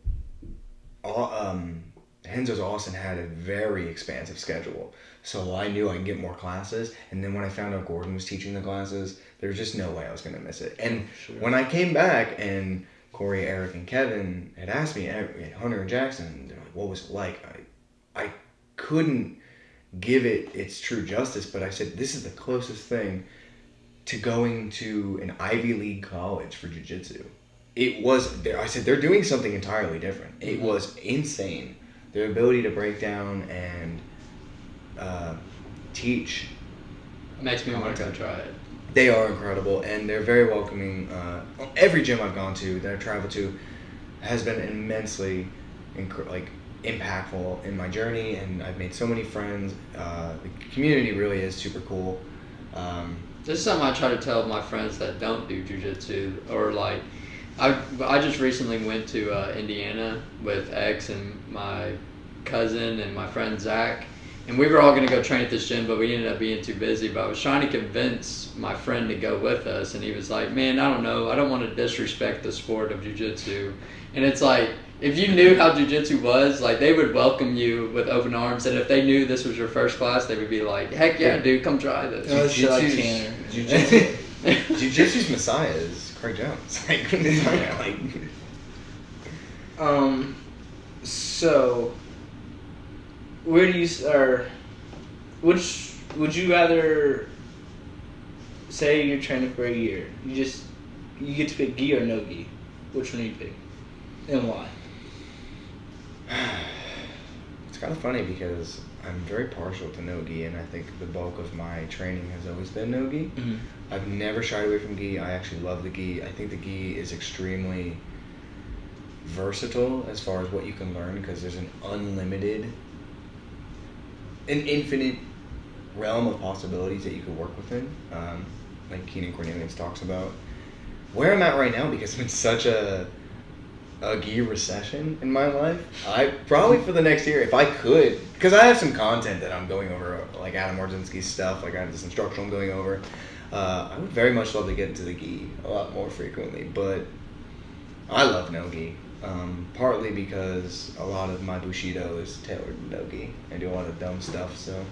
Henzo's Austin had a very expansive schedule. So I knew I could get more classes. And then when I found out Gordon was teaching the classes, there was just no way I was going to miss it. And when I came back and Corey, Eric, and Kevin had asked me, Hunter and Jackson, they're like, what was it like? I couldn't give it its true justice, but I said, this is the closest thing to going to an Ivy League college for jiu-jitsu. It was, I said, they're doing something entirely different. It was insane. Their ability to break down and teach. It makes me want to go try it. They are incredible, and they're very welcoming. Every gym I've gone to, that I've traveled to, has been immensely impactful in my journey, and I've made so many friends. The community really is super cool. This is something I try to tell my friends that don't do jiu-jitsu, or like, I just recently went to Indiana with X and my cousin and my friend Zach, and we were all going to go train at this gym, but we ended up being too busy. But I was trying to convince my friend to go with us, and he was like, man, I don't know, I don't want to disrespect the sport of jiu-jitsu. And it's like, if you knew how jiu-jitsu was, like, they would welcome you with open arms, and if they knew this was your first class, they would be like, heck yeah, dude, come try this. Jiu-jitsu's messiah is Craig Jones. So, where do you start? Which would you rather say you're training for a year? You get to pick gi or no gi. Which one do you pick, and why? It's kind of funny because I'm very partial to no-gi, and I think the bulk of my training has always been no-gi. Mm-hmm. I've never shied away from gi. I actually love the gi. I think the gi is extremely versatile as far as what you can learn, because there's an infinite realm of possibilities that you could work within, like Keenan Cornelius talks about. Where I'm at right now, because I'm in such a gi recession in my life, I probably for the next year, if I could, because I have some content that I'm going over, like Adam Orzinski's stuff, like I have this instructional I'm going over. I would very much love to get into the gi a lot more frequently, but I love no gi. Partly because a lot of my Bushido is tailored to no gi. I do a lot of dumb stuff, so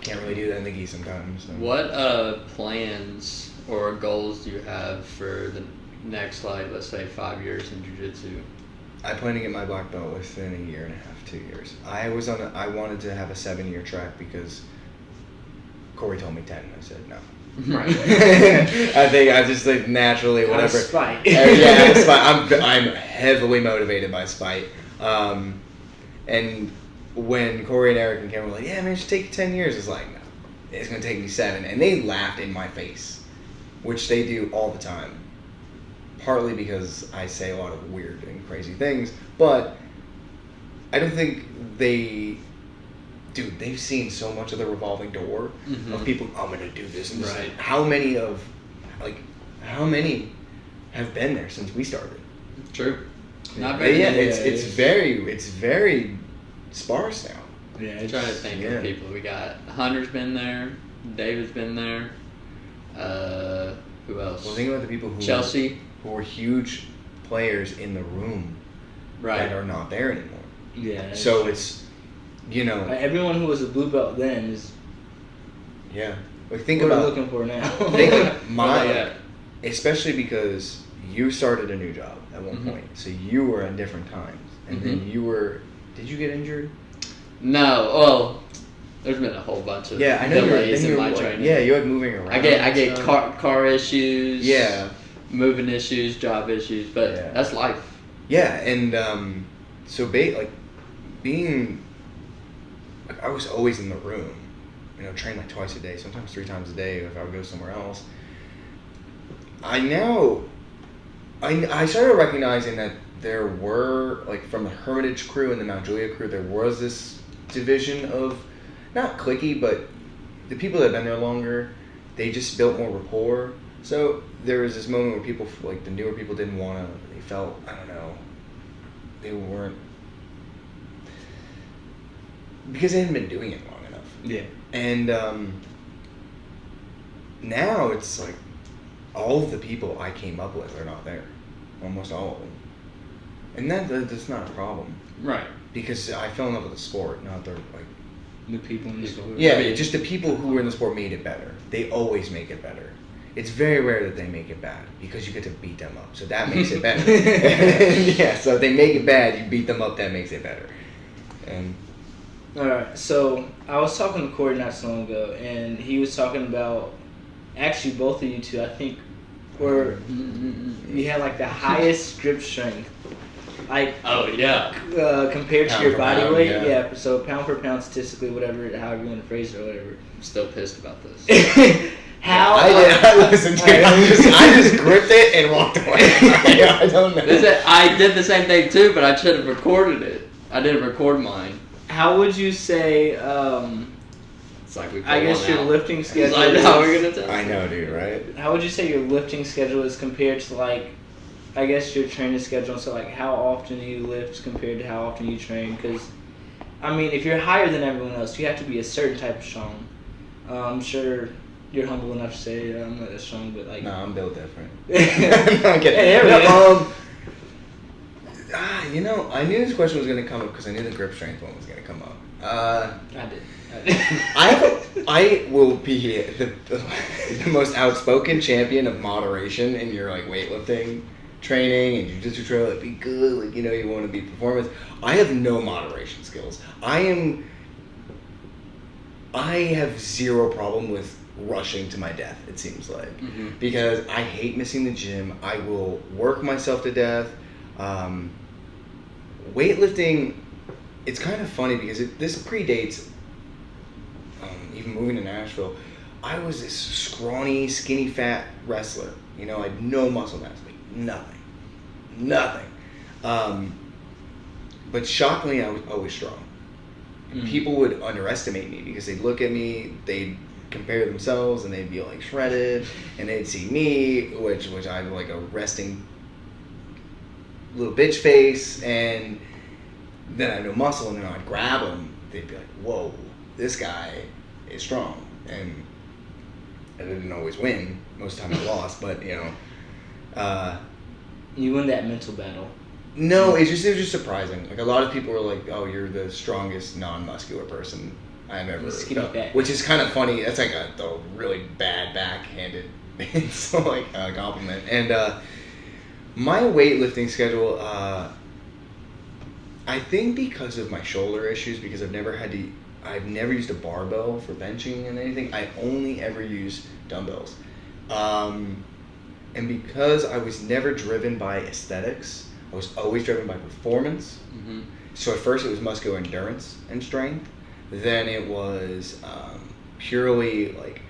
can't really do that in the gi sometimes. So. What plans or goals do you have for the next, like, let's say 5 years in jiu-jitsu? I plan to get my black belt within a year and a half, 2 years. I wanted to have a 7-year track because Corey told me 10, and I said no. Right. I think I just like naturally whatever. Out of spite. Yeah, out of spite. I'm heavily motivated by spite. And when Corey and Eric and Kevin were like, "Yeah, man, it should take you 10 years," it's like, no, it's gonna take me 7, and they laughed in my face, which they do all the time. Partly because I say a lot of weird and crazy things, but I don't think Dude, they've seen so much of the revolving door of people. I'm gonna do this and this. Right. How many have been there since we started? True. Not But very yeah, many. it's very sparse now. Yeah, I'm trying to think of people. We got Hunter's been there, David's been there. Who else? Well, think about the people Chelsea, who were huge players in the room that are not there anymore. Yeah. So it's, everyone who was a blue belt then is yeah. Like what we're looking for now. Think of especially because you started a new job at one point, so you were at different times, and then did you get injured? No. Well, There's been a whole bunch of Yeah, I know delays in you're my like, training. yeah, you're like moving around. I get and stuff. car issues. Yeah. Moving issues, job issues, but Yeah. that's life. Yeah, and so being, like, I was always in the room, you know, train like twice a day, sometimes 3 times a day if I would go somewhere else. I started recognizing that there were, like, from the Hermitage crew and the Mount Juliet crew, there was this division of, not cliquey, but the people that had been there longer, they just built more rapport. So there was this moment where people, like the newer people, didn't want to, they felt, I don't know, they weren't, because they hadn't been doing it long enough. Yeah. And now it's like all of the people I came up with are not there, almost all of them, and that's not a problem, Right. because I fell in love with the sport, not the like. The people in the sport. Yeah, just the people who were in the sport made it better. They always make it better. It's very rare that they make it bad because you get to beat them up, so that makes it better. Yeah, so if they make it bad, you beat them up, that makes it better. And Alright, so I was talking to Corey not so long ago, and he was talking about, actually both of you two, I think, were, you had like the highest grip strength, like, Oh yeah. compared to Pound your for body pound, weight. yeah. Yeah, so pound for pound statistically, whatever, however you want to phrase it or whatever. I'm still pissed about this. How? I listened to it. I just gripped it and walked away. I don't know. I did the same thing too, but I should have recorded it. I didn't record mine. How would you say, It's like we. I guess your lifting It's schedule like, is, how are we gonna tell? I know, dude, right? how would you say your lifting schedule is compared to, like, I guess your training schedule? So, like, how often do you lift compared to how often you train? Because, I mean, if you're higher than everyone else, you have to be a certain type of strong. I'm sure you're humble enough to say I'm not that strong, but, like... No, I'm built different. Yeah, I'm kidding. there we go. You know, I knew this question was going to come up because I knew the grip strength one was going to come up. I did. I will be the most outspoken champion of moderation in your like weightlifting training and jiu-jitsu training. Like, be good, like, you know, you want to be performance. I have no moderation skills. I have zero problem with rushing to my death, it seems like, because I hate missing the gym. I will work myself to death. Weightlifting, it's kind of funny because this predates even moving to Nashville. I was this scrawny, skinny, fat wrestler. You know, I had no muscle mass, like nothing. But shockingly, I was always strong. People would underestimate me because they'd look at me, they'd compare themselves, and they'd be like shredded, and they'd see me, which I had like a resting little bitch face, and then I had no muscle, and then I'd grab them, they'd be like, whoa, this guy is strong. And I didn't always win, most of the time I lost, but you know, You win that mental battle. no, it was just surprising. Like, a lot of people were like, oh, you're the strongest non-muscular person I've ever Skinny felt. fat. Which is kind of funny. That's like a really bad backhanded so like a compliment. And my weightlifting schedule, I think because of my shoulder issues, because I've never used a barbell for benching and anything. I only ever use dumbbells. And because I was never driven by aesthetics, I was always driven by performance. So at first it was muscular endurance and strength. Then it was purely like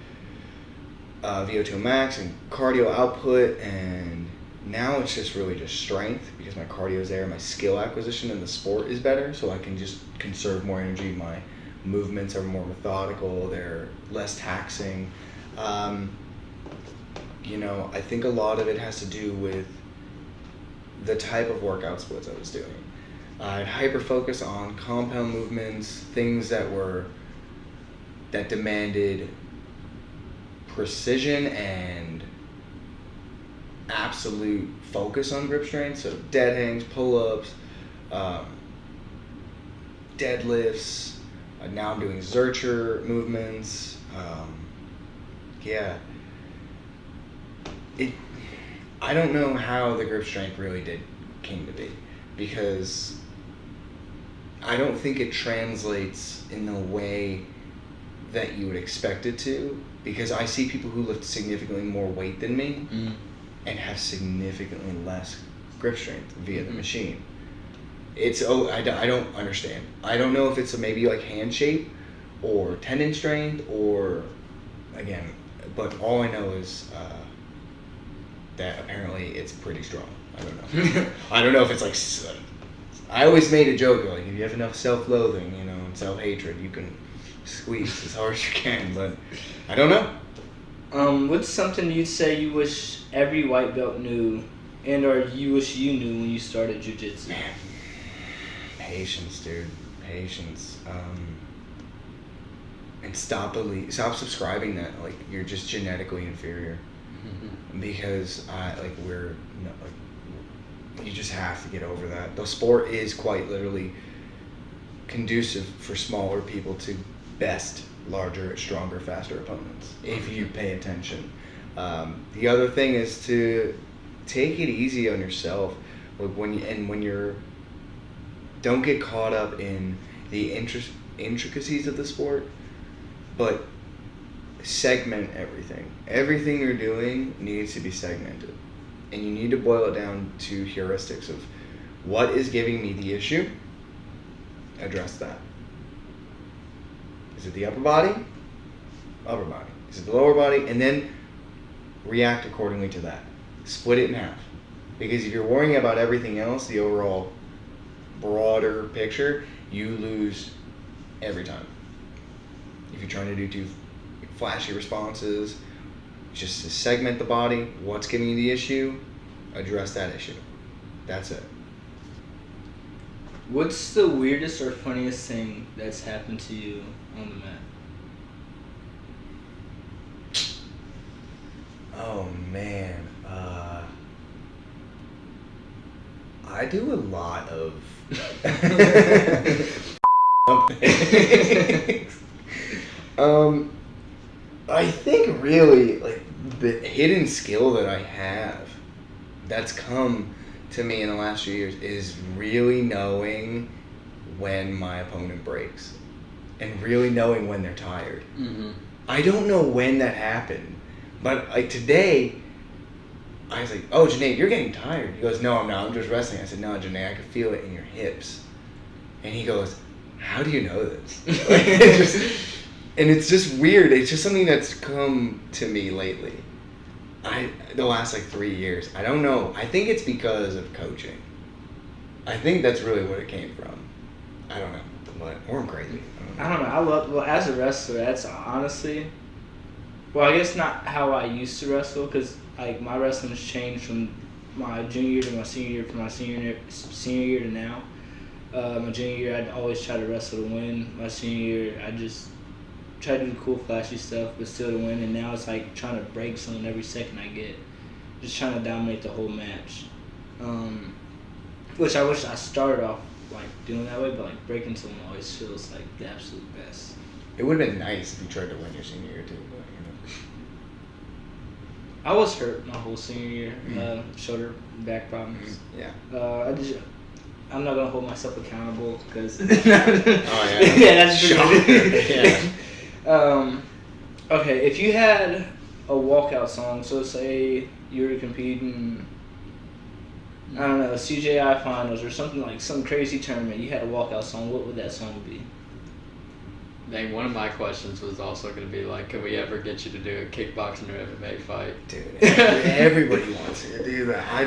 VO2 max and cardio output, and now it's just really just strength because my cardio is there, my skill acquisition in the sport is better, so I can just conserve more energy. My movements are more methodical, they're less taxing. You know, I think a lot of it has to do with the type of workout splits I was doing. I'd hyper focus on compound movements, things that demanded precision and absolute focus on grip strength. So dead hangs, pull-ups, deadlifts. Now I'm doing Zercher movements. I don't know how the grip strength really came to be, because I don't think it translates in the way that you would expect it to, because I see people who lift significantly more weight than me and have significantly less grip strength via the machine. I don't understand. I don't know if it's maybe like hand shape or tendon strength or, again, but all I know is that apparently it's pretty strong. I don't know. I don't know if it's like, I always made a joke, like, if you have enough self-loathing, you know, and self-hatred, you can squeeze as hard as you can, but I don't know. What's something you'd say you wish every white belt knew, and or you wish you knew when you started jiu-jitsu? Man, patience, dude. Patience. And stop subscribing that like you're just genetically inferior, because you just have to get over that. The sport is quite literally conducive for smaller people to best larger, stronger, faster opponents if you pay attention. The other thing is to take it easy on yourself. Like when you're, don't get caught up in the intricacies of the sport, but segment everything. Everything you're doing needs to be segmented, and you need to boil it down to heuristics of what is giving me the issue. Address that. Is it the upper body? Upper body. Is it the lower body? And then react accordingly to that. Split it in half. Because if you're worrying about everything else, the overall broader picture, you lose every time. If you're trying to do too flashy responses, just to segment the body, what's giving you the issue, address that issue. That's it. What's the weirdest or funniest thing that's happened to you on the mat? Oh man, I do a lot of things. I think really like the hidden skill that I have that's come to me in the last few years is really knowing when my opponent breaks and really knowing when they're tired. I don't know when that happened, but like today, I was like, "Oh, Janae, you're getting tired." He goes, "No, I'm not. I'm just resting." I said, "No, Janae, I can feel it in your hips." And he goes, "How do you know this?" And it's just weird. It's just something that's come to me lately. The last like 3 years. I don't know. I think it's because of coaching. I think that's really what it came from. I don't know. Or I'm crazy. I don't know. Well, as a wrestler, that's honestly, well, I guess not how I used to wrestle, because like my wrestling has changed from my junior year to my senior year, from my senior year to now. My junior year, I'd always try to wrestle to win. My senior year, I just try to do cool, flashy stuff, but still to win. And now it's like trying to break someone every second I get, just trying to dominate the whole match. Which I wish I started off like doing that way, but like breaking someone always feels like the absolute best. It would have been nice if you tried to win your senior year too, but you know. I was hurt my whole senior year, shoulder, back problems. Yeah. I'm not gonna hold myself accountable because. Oh yeah. Yeah, that's true. Yeah. Okay, if you had a walkout song, so say you were competing, I don't know, CJI finals or something like some crazy tournament, you had a walkout song, what would that song be? Dang, one of my questions was also going to be like, could we ever get you to do a kickboxing or MMA fight? Dude, everybody wants to do that. I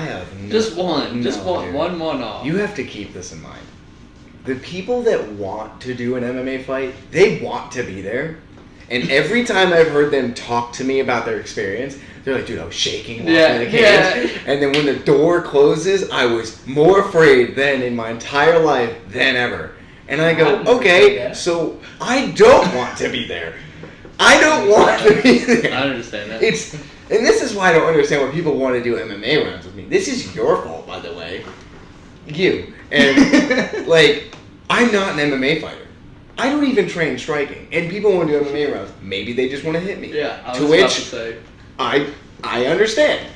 have no. Just one. Just one. Dude. One off. You have to keep this in mind. The people that want to do an MMA fight, they want to be there. And every time I've heard them talk to me about their experience, they're like, dude, I was shaking walking in the cage. Yeah. And then when the door closes, I was more afraid than in my entire life than ever. And I go, okay, so I don't want to be there. I don't want to be there. I understand that. And this is why I don't understand why people want to do MMA rounds with me. This is your fault, by the way. You. And, like, I'm not an MMA fighter. I don't even train striking. And people want to do MMA rounds. Maybe they just want to hit me. Yeah, I was to which about to say. I understand.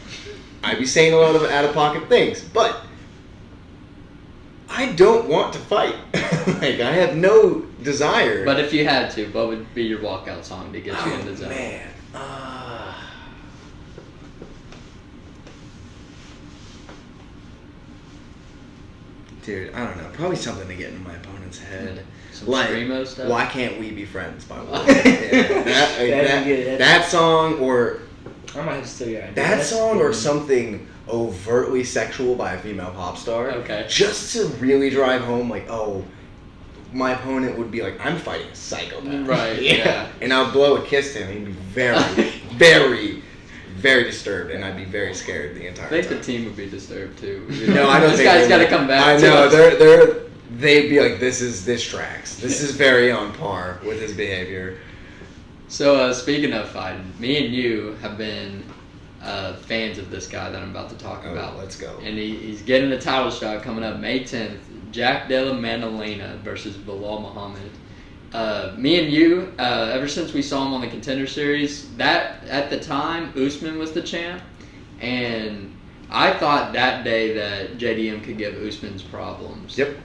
I be saying a lot of out-of-pocket things. But I don't want to fight. Like, I have no desire. But if you had to, what would be your walkout song to get you in the zone? Man. Dude, I don't know. Probably something to get in my opponent's head. Some Like, screamo stuff? Why Can't We Be Friends, by the way. That song, or I might have to steal your idea. that song, or something overtly sexual by a female pop star. Okay. Just to really drive home, like, oh, my opponent would be like, I'm fighting a psychopath. Right, yeah. And I'll blow a kiss to him. He'd be very, very, very disturbed, and I'd be very scared the entire I think time. the team would be disturbed too. No, I don't This think guy's they got to would. come back. I to know, us. they'd be like, this tracks. This is very on par with his behavior. So, speaking of fighting, me and you have been fans of this guy that I'm about to talk about. Let's go. And he's getting a title shot coming up May 10th. Jack Della Maddalena versus Bilal Muhammad. Me and you, ever since we saw him on the Contender Series, that at the time, Usman was the champ. And I thought that day that JDM could give Usman's problems. Yep.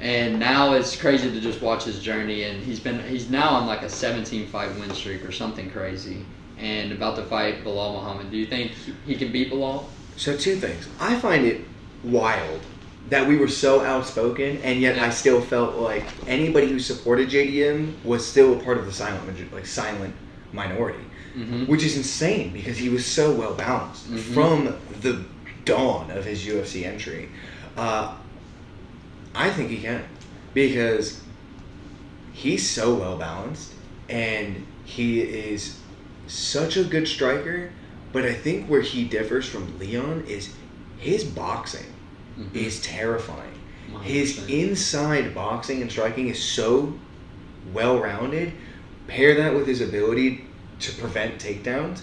And now it's crazy to just watch his journey, and he's now on like a 17-fight win streak or something crazy, and about to fight Bilal Muhammad. Do you think he can beat Bilal? So two things. I find it wild that we were so outspoken, and yet I still felt like anybody who supported JDM was still a part of the silent minority, which is insane because he was so well balanced from the dawn of his UFC entry. I think he can, because he's so well balanced and he is such a good striker. But I think where he differs from Leon is his boxing is terrifying. 100%. His inside boxing and striking is so well rounded. Pair that with his ability to prevent takedowns.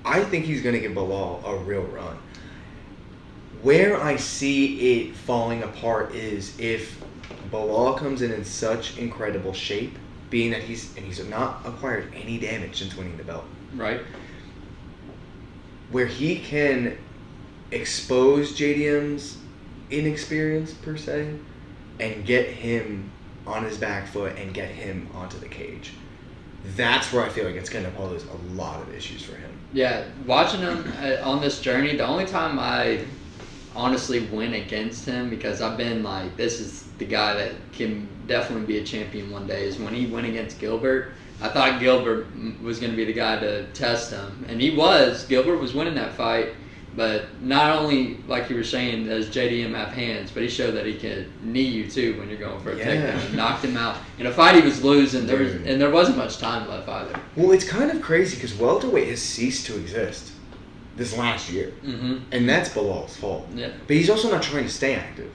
I think he's going to give Bilal a real run. Where I see it falling apart is if Bilal comes in such incredible shape, being that he's not acquired any damage since winning the belt. Right. Where he can expose JDM's inexperience, per se, and get him on his back foot and get him onto the cage. That's where I feel like it's going to pose a lot of issues for him. Yeah, watching him on this journey, the only time I honestly went against him, because I've been like, this is the guy that can definitely be a champion one day, is when he went against Gilbert. I thought Gilbert was going to be the guy to test him, and he was. Gilbert was winning that fight, but not only, like you were saying, does JDM have hands, but he showed that he can knee you too when you're going for a takedown. And knocked him out in a fight he was losing. There wasn't much time left either. Well, it's kind of crazy because welterweight has ceased to exist this last year, and that's Bilal's fault. Yeah. But he's also not trying to stay active.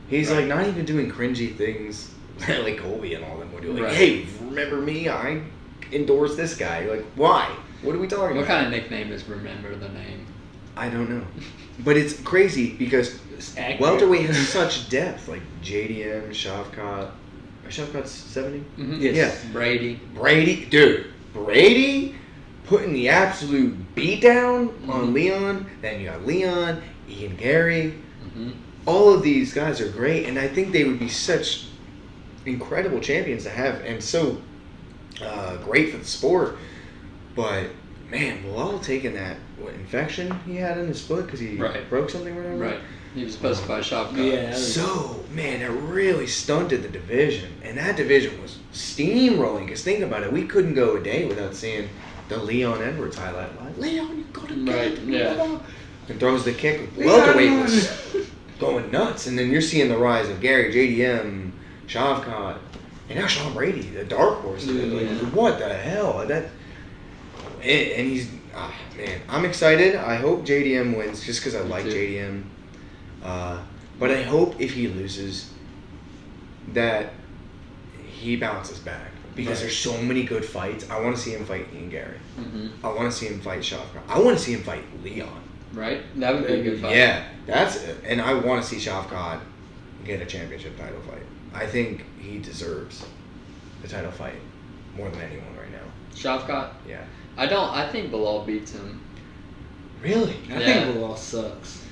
He's like not even doing cringy things like Colby and all them would do. Like, hey, remember me? I endorsed this guy. Like, why? What are we talking about? What kind of nickname is Remember the Name? I don't know. But it's crazy because welterweight has such depth. Like JDM, Shavkat. Shavkat's 70? Yes. Yeah. Brady. Dude. Brady putting the absolute beat down on Leon. Then you got Leon, Ian Gary. All of these guys are great, and I think they would be such incredible champions to have, and so great for the sport. But man, Bilal taking that infection he had in his foot because he broke something or whatever. Right. He was supposed to fight Shavkat. Yeah. So man, it really stunted the division, and that division was steamrolling. Because think about it, we couldn't go a day without seeing the Leon Edwards highlight. Like, Leon, you got to Right. Yeah. And throws the kick. Welterweight was going nuts, and then you're seeing the rise of Gary, JDM, Shavkat, and now Sean Brady, the dark horse. Like, what the hell? And he's man, I'm excited. I hope JDM wins just because I like JDM. But I hope if he loses, that he bounces back because there's so many good fights. I want to see him fight Ian Gary. I want to see him fight Shavkat. I want to see him fight Leon. Right? That would be a good fight. Yeah, that's it. And I want to see Shavkat get a championship title fight. I think he deserves the title fight more than anyone right now. Shavkat? Yeah. I think Bilal beats him. Really? I think Bilal sucks.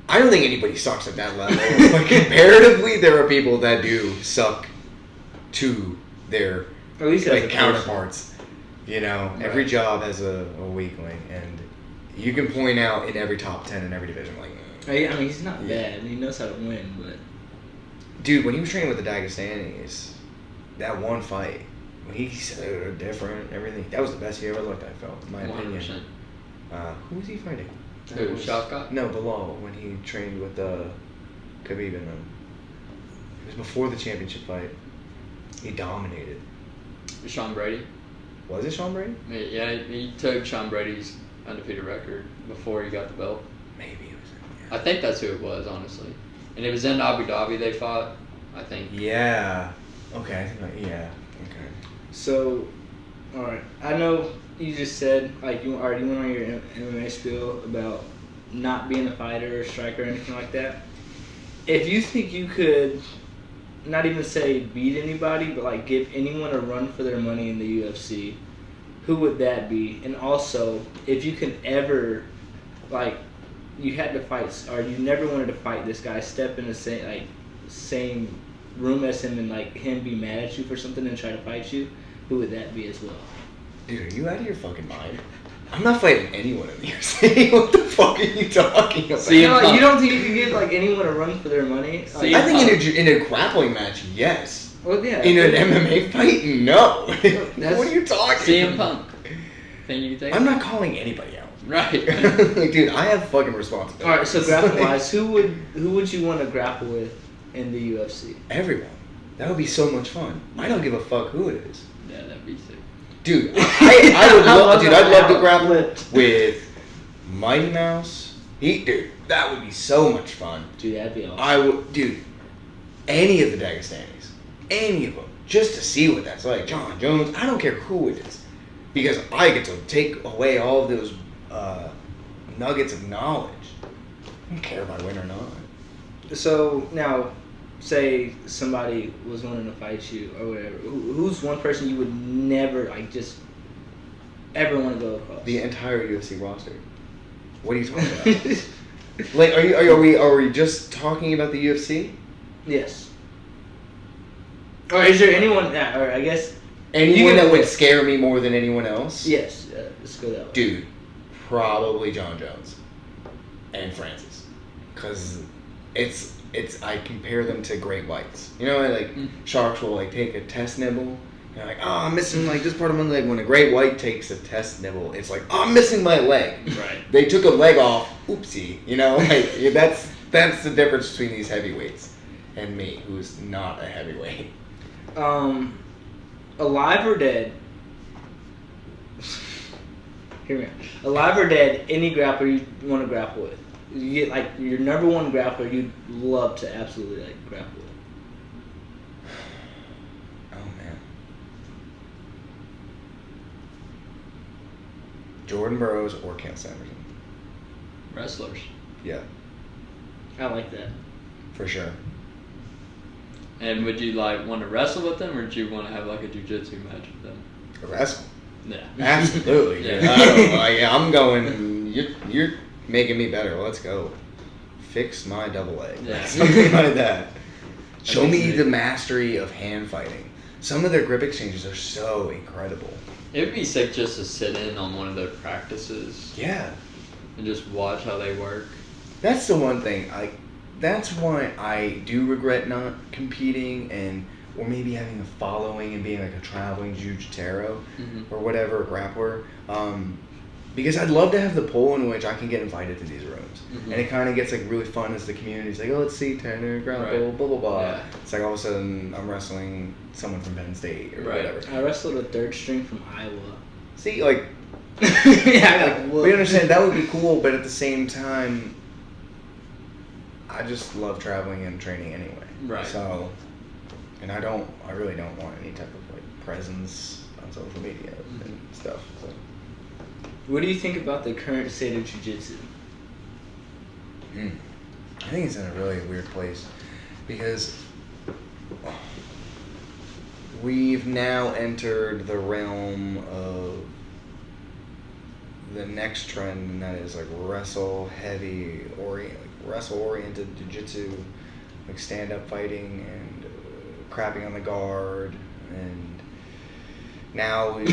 I don't think anybody sucks at that level. But comparatively, there are people that do suck to their At least as a counterparts. You know, every Right. job has a weak link, and you can point out in every top 10 in every division. Like, I mean, he's not bad. He knows how to win, but dude, when he was training with the Dagestanis, that one fight, when he said different, everything, that was the best he ever looked. I felt, in my opinion. 100%. Who was he fighting? Who, Shafkat? No, Bilal, when he trained with Khabib and them. It was before the championship fight. He dominated. Sean Brady. Was it Sean Brady? Yeah, he took Sean Brady's undefeated record before he got the belt. Maybe it was him. I think that's who it was, honestly. And it was in Abu Dhabi they fought, I think. Yeah. Okay, I think yeah. Okay. so, all right. I know you just said like you went on your MMA spiel about not being a fighter or striker or anything like that. If you think you could, not even say beat anybody, but like give anyone a run for their money in the UFC, who would that be? And also, if you can ever, like, you had to fight, or you never wanted to fight this guy, step in the same room as him and like him be mad at you for something and try to fight you, who would that be as well? Dude, are you out of your fucking mind? I'm not fighting anyone in the UFC. What the fuck are you talking about? See, You don't think you can give like anyone a run for their money? See, I think in a grappling match, yes. Well, yeah. In an MMA fight, no. That's- What are you talking CM about? Punk. Think you can take I'm not calling anybody out. Right. Like, dude, I have fucking responsibility. All right, so grapple wise, who would you want to grapple with in the UFC? Everyone. That would be so much fun. I don't give a fuck who it is. Yeah, that'd be sick. Dude, I would love, dude, I'd love to grapple Outlet. with Mighty Mouse. Dude, that would be so much fun. Dude, that'd be awesome. I would, dude, any of the Dagestanis, any of them, just to see what that's like. John Jones, I don't care who it is, because I get to take away all of those nuggets of knowledge. I don't care if I win or not. So now, say somebody was wanting to fight you or whatever. Who's one person you would never like just ever want to go across? The entire UFC roster. What are you talking about? Like, are we just talking about the UFC? Yes. Or is there anyone that, or I guess Anyone can that would pick. scare me more than anyone else? yes. Let's go that way. Dude, probably John Jones and Francis, because it's I compare them to great whites. You know, like sharks will like take a test nibble. They're like, oh, I'm missing like this part of my leg. When a great white takes a test nibble, it's like, oh, I'm missing my leg. Right. They took a leg off. Oopsie. You know, like that's the difference between these heavyweights and me, who's not a heavyweight. Alive or dead? Hear me out. Alive or dead, any grappler you want to grapple with. You get like your number one grappler you'd love to absolutely like grapple with. Oh man. Jordan Burroughs or Ken Sanderson. Wrestlers. Yeah, I like that. for sure. And would you like want to wrestle with them, or would you want to have like a jiu-jitsu match with them? A wrestle. Yeah. Absolutely. Yeah. Yeah. I don't know. Yeah, I'm going. You're making me better. Let's go. Fix my double leg. Yeah. Something like that. Show That'd be me sick. the mastery of hand fighting. Some of their grip exchanges are so incredible. It would be sick just to sit in on one of their practices Yeah. and just watch how they work. That's the one thing. That's why I do regret not competing or maybe having a following and being like a traveling jiu-jitsu or whatever, grappler. Because I'd love to have the pull in which I can get invited to these rooms. And it kind of gets like really fun as the community's like, oh, let's see Tanner grapple, Right. blah, blah, blah. Yeah. It's like all of a sudden I'm wrestling someone from Penn State or Right. whatever. I wrestled a third string from Iowa. See, like, Yeah, we understand that would be cool, but at the same time, I just love traveling and training anyway. Right. So, and I really don't want any type of like presence on social media and stuff. So. What do you think about the current state of jiu-jitsu? I think it's in a really weird place because we've now entered the realm of the next trend, and that is like wrestle heavy wrestle-oriented jiu-jitsu, like stand-up fighting and crapping on the guard, and now we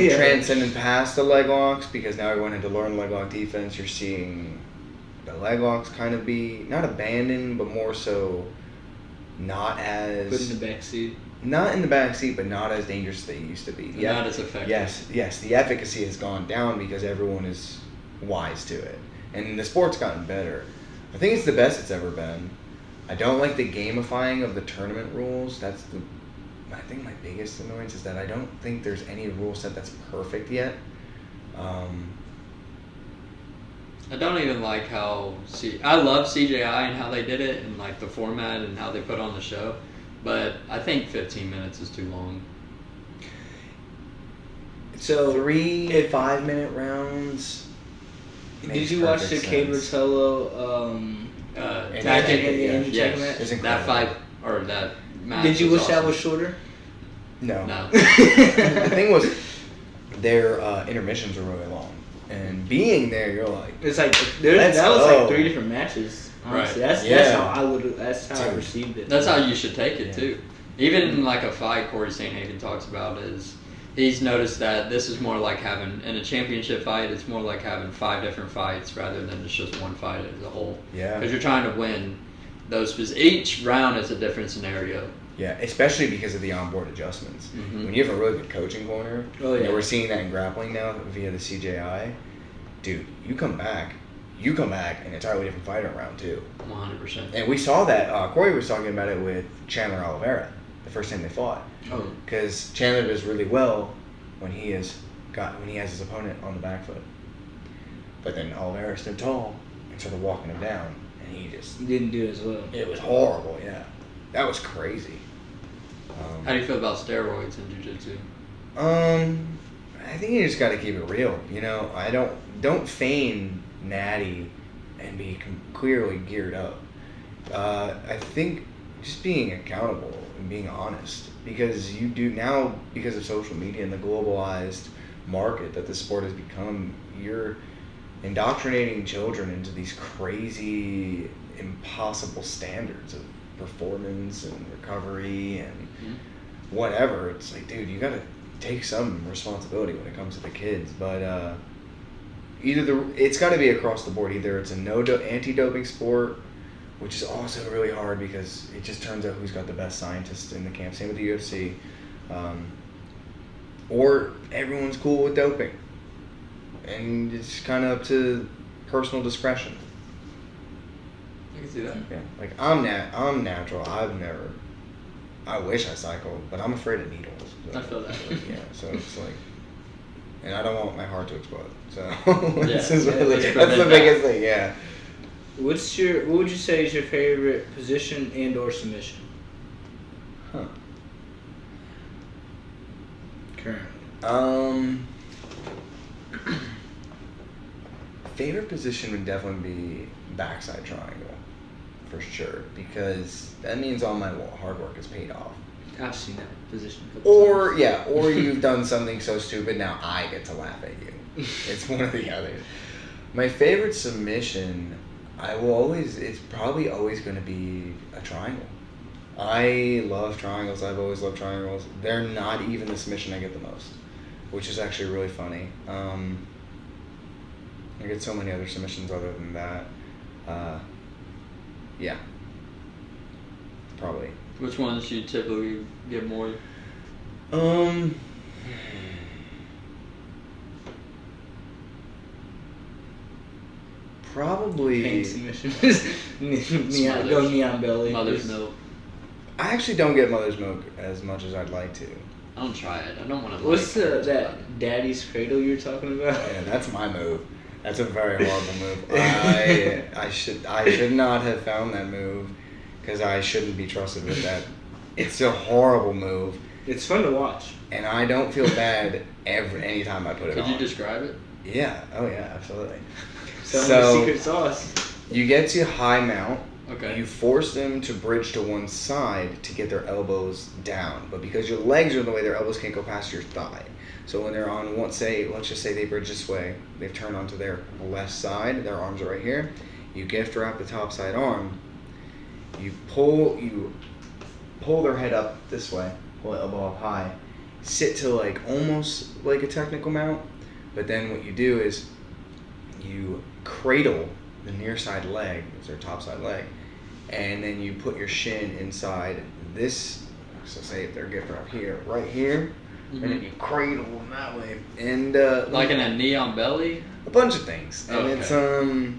Yeah. transcended past the leg locks because now everyone had to learn leg lock defense. You're seeing the leg locks kind of be not abandoned, but more so not as Put in the back seat. not in the back seat, but not as dangerous as they used to be. Not as effective. Yes, the efficacy has gone down because everyone is wise to it, and the sport's gotten better. I think it's the best it's ever been. I don't like the gamifying of the tournament rules. I think my biggest annoyance is that I don't think there's any rule set that's perfect yet. I don't even like how I love CJI and how they did it and like the format and how they put on the show, but I think 15 minutes is too long. So 3 if- 5-minute rounds. Did makes you watch the perfect Cade sense. Rotolo And tactic yeah, in the end yes. match? It's That incredible. fight or that match. Did you wish awesome. that was shorter? No. No. The thing was, their intermissions were really long, and being there, you're like, It's like Let's that was go. like 3 different matches. Honestly, Right. that's Yeah. how that's how I Dude. received it. That's how you should take it Yeah. too. Even in like a fight, Corey St. Hagen talks about is he's noticed that this is more like having in a championship fight. It's more like having 5 different fights rather than it's just one fight as a whole. yeah, Because you're trying to win those. Each round is a different scenario. yeah, especially because of the onboard adjustments. Mhm. When you have a really good coaching corner, Oh, you know, yeah. we're seeing that in grappling now via the CJI. Dude, you come back, an entirely different fighter in round 2. 100%. And we saw that. Corey was talking about it with Chandler Oliveira the first time they fought. Oh, Because Chandler does really well when he has his opponent on the back foot. But then Oliveira stood tall and started walking him down, and he just you didn't do as well. it was horrible. Yeah, that was crazy. How do you feel about steroids in jiu-jitsu? I think you just got to keep it real. You know, I don't feign natty and be clearly geared up. I think just being accountable and being honest, because you do now, because of social media and the globalized market that the sport has become, you're indoctrinating children into these crazy, impossible standards of performance and recovery and whatever. It's like, dude, you gotta take some responsibility when it comes to the kids. But it's got to be across the board. Either it's a anti-doping sport, which is also really hard because it just turns out who's got the best scientists in the camp. Same with the UFC. Or everyone's cool with doping, and it's kind of up to personal discretion. I can see that. Yeah, like I'm natural. I wish I cycled, but I'm afraid of needles. So, I feel that. Yeah, so it's like, and I don't want my heart to explode. So this Yeah, is really, let's that's prevent the that. biggest thing. Yeah. What would you say is your favorite position and or submission Huh. currently? Favorite position would definitely be backside triangle, for sure, because that means all my hard work is paid off. I've seen that position a couple times. Or you've done something so stupid, now I get to laugh at you. It's one or the other. My favorite submission, it's probably always going to be a triangle. I love triangles. I've always loved triangles. They're not even the submission I get the most, which is actually really funny. I get so many other submissions other than that. Yeah. Probably. Which ones you typically get more? Probably. Pain submissions. Neon belly. Mother's milk. I actually don't get mother's milk as much as I'd like to. I don't try it. I don't want to. What's that daddy's cradle you're talking about? Yeah, that's my move. That's a very horrible move. I should not have found that move because I shouldn't be trusted with that. It's a horrible move, It's fun to watch. and I don't feel bad anytime I put it Could on. you describe it? Yeah. Oh yeah. Absolutely. Some So- secret sauce. You get to high mount. Okay. You force them to bridge to one side to get their elbows down, but because your legs are in the way, their elbows can't go past your thigh. So when they're on let's just say they bridge this way, they've turned onto their left side, their arms are right here. You gift wrap the top side arm. You pull their head up this way, pull the elbow up high, sit to like almost like a technical mount, but then what you do is you cradle the near side leg, it's their top side leg, and then you put your shin inside this, so say if they're gift wrap here, right here, and then you cradle them that way. And like in a knee on belly? A bunch of things. And Okay.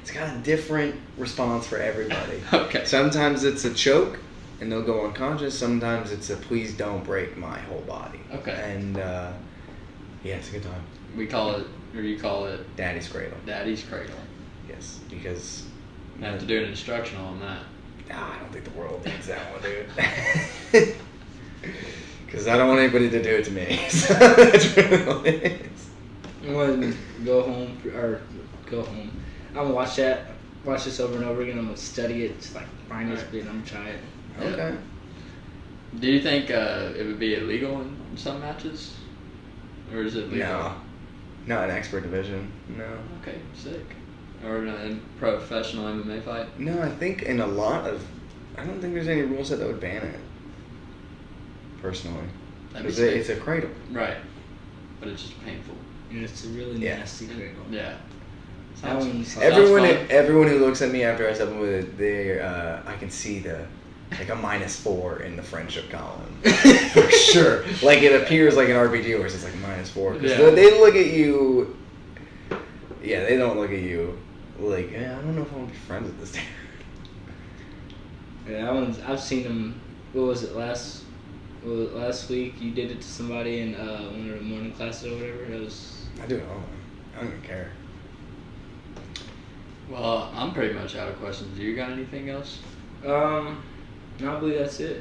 it's got a different response for everybody. Okay. Sometimes it's a choke and they'll go unconscious. Sometimes it's a please don't break my whole body. Okay. And yeah, it's a good time. We call it, or you call it, Daddy's cradle. Daddy's Cradle. Yes, because I have to do an instructional on that. I don't think the world needs that one, dude. Because I don't want anybody to do it to me. So that's really what it is. I'm gonna go home. I'm gonna watch this over and over again. I'm gonna study it, just like find this bit, and I'm gonna try it. Okay. Do you think it would be illegal in some matches? Or is it legal? No. Not an expert division. No. Okay, sick. Or in a professional MMA fight? No, I think in a lot of... I don't think there's any rules that would ban it. Personally. That'd be Because sick. it's a cradle. Right. But it's just painful. And it's a really nasty cradle. Yeah. That one's Everyone who looks at me after I step in with it, they I can see the like a -4 in the friendship column for sure. Like it appears like an RPG where it's just like -4 because Yeah. they look at you. Yeah, they don't look at you like I don't know if I want to be friends with this dude. Yeah, that one's. I've seen them. What was it last week? You did it to somebody in one of the morning classes or whatever. It was. I do it all. I don't even care. Well, I'm pretty much out of questions. Do you got anything else? No, I believe that's it.